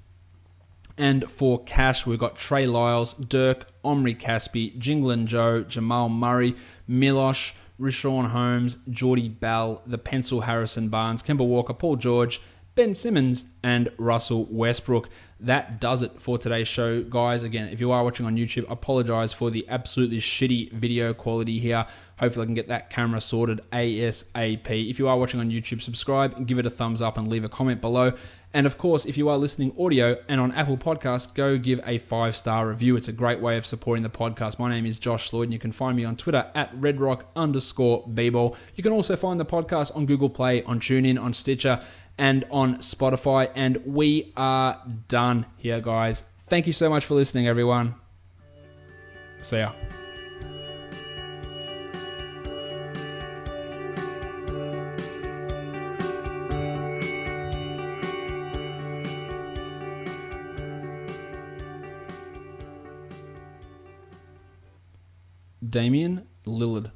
And for cash, we've got Trey Lyles, Dirk, Omri Caspi, Jinglen Joe, Jamal Murray, Milosh, Rashawn Holmes, Jordy Bell, the Pencil Harrison Barnes, Kemba Walker, Paul George, Ben Simmons, and Russell Westbrook. That does it for today's show, guys. Again, if you are watching on YouTube, I apologize for the absolutely shitty video quality here. Hopefully I can get that camera sorted ASAP. If you are watching on YouTube, subscribe, give it a thumbs up, and leave a comment below. And of course, if you are listening audio and on Apple Podcasts, go give a 5-star review. It's a great way of supporting the podcast. My name is Josh Lloyd, and you can find me on Twitter at redrock_bball. You can also find the podcast on Google Play, on TuneIn, on Stitcher, and on Spotify. And we are done here, guys. Thank you so much for listening, everyone. See ya. Damian Lillard.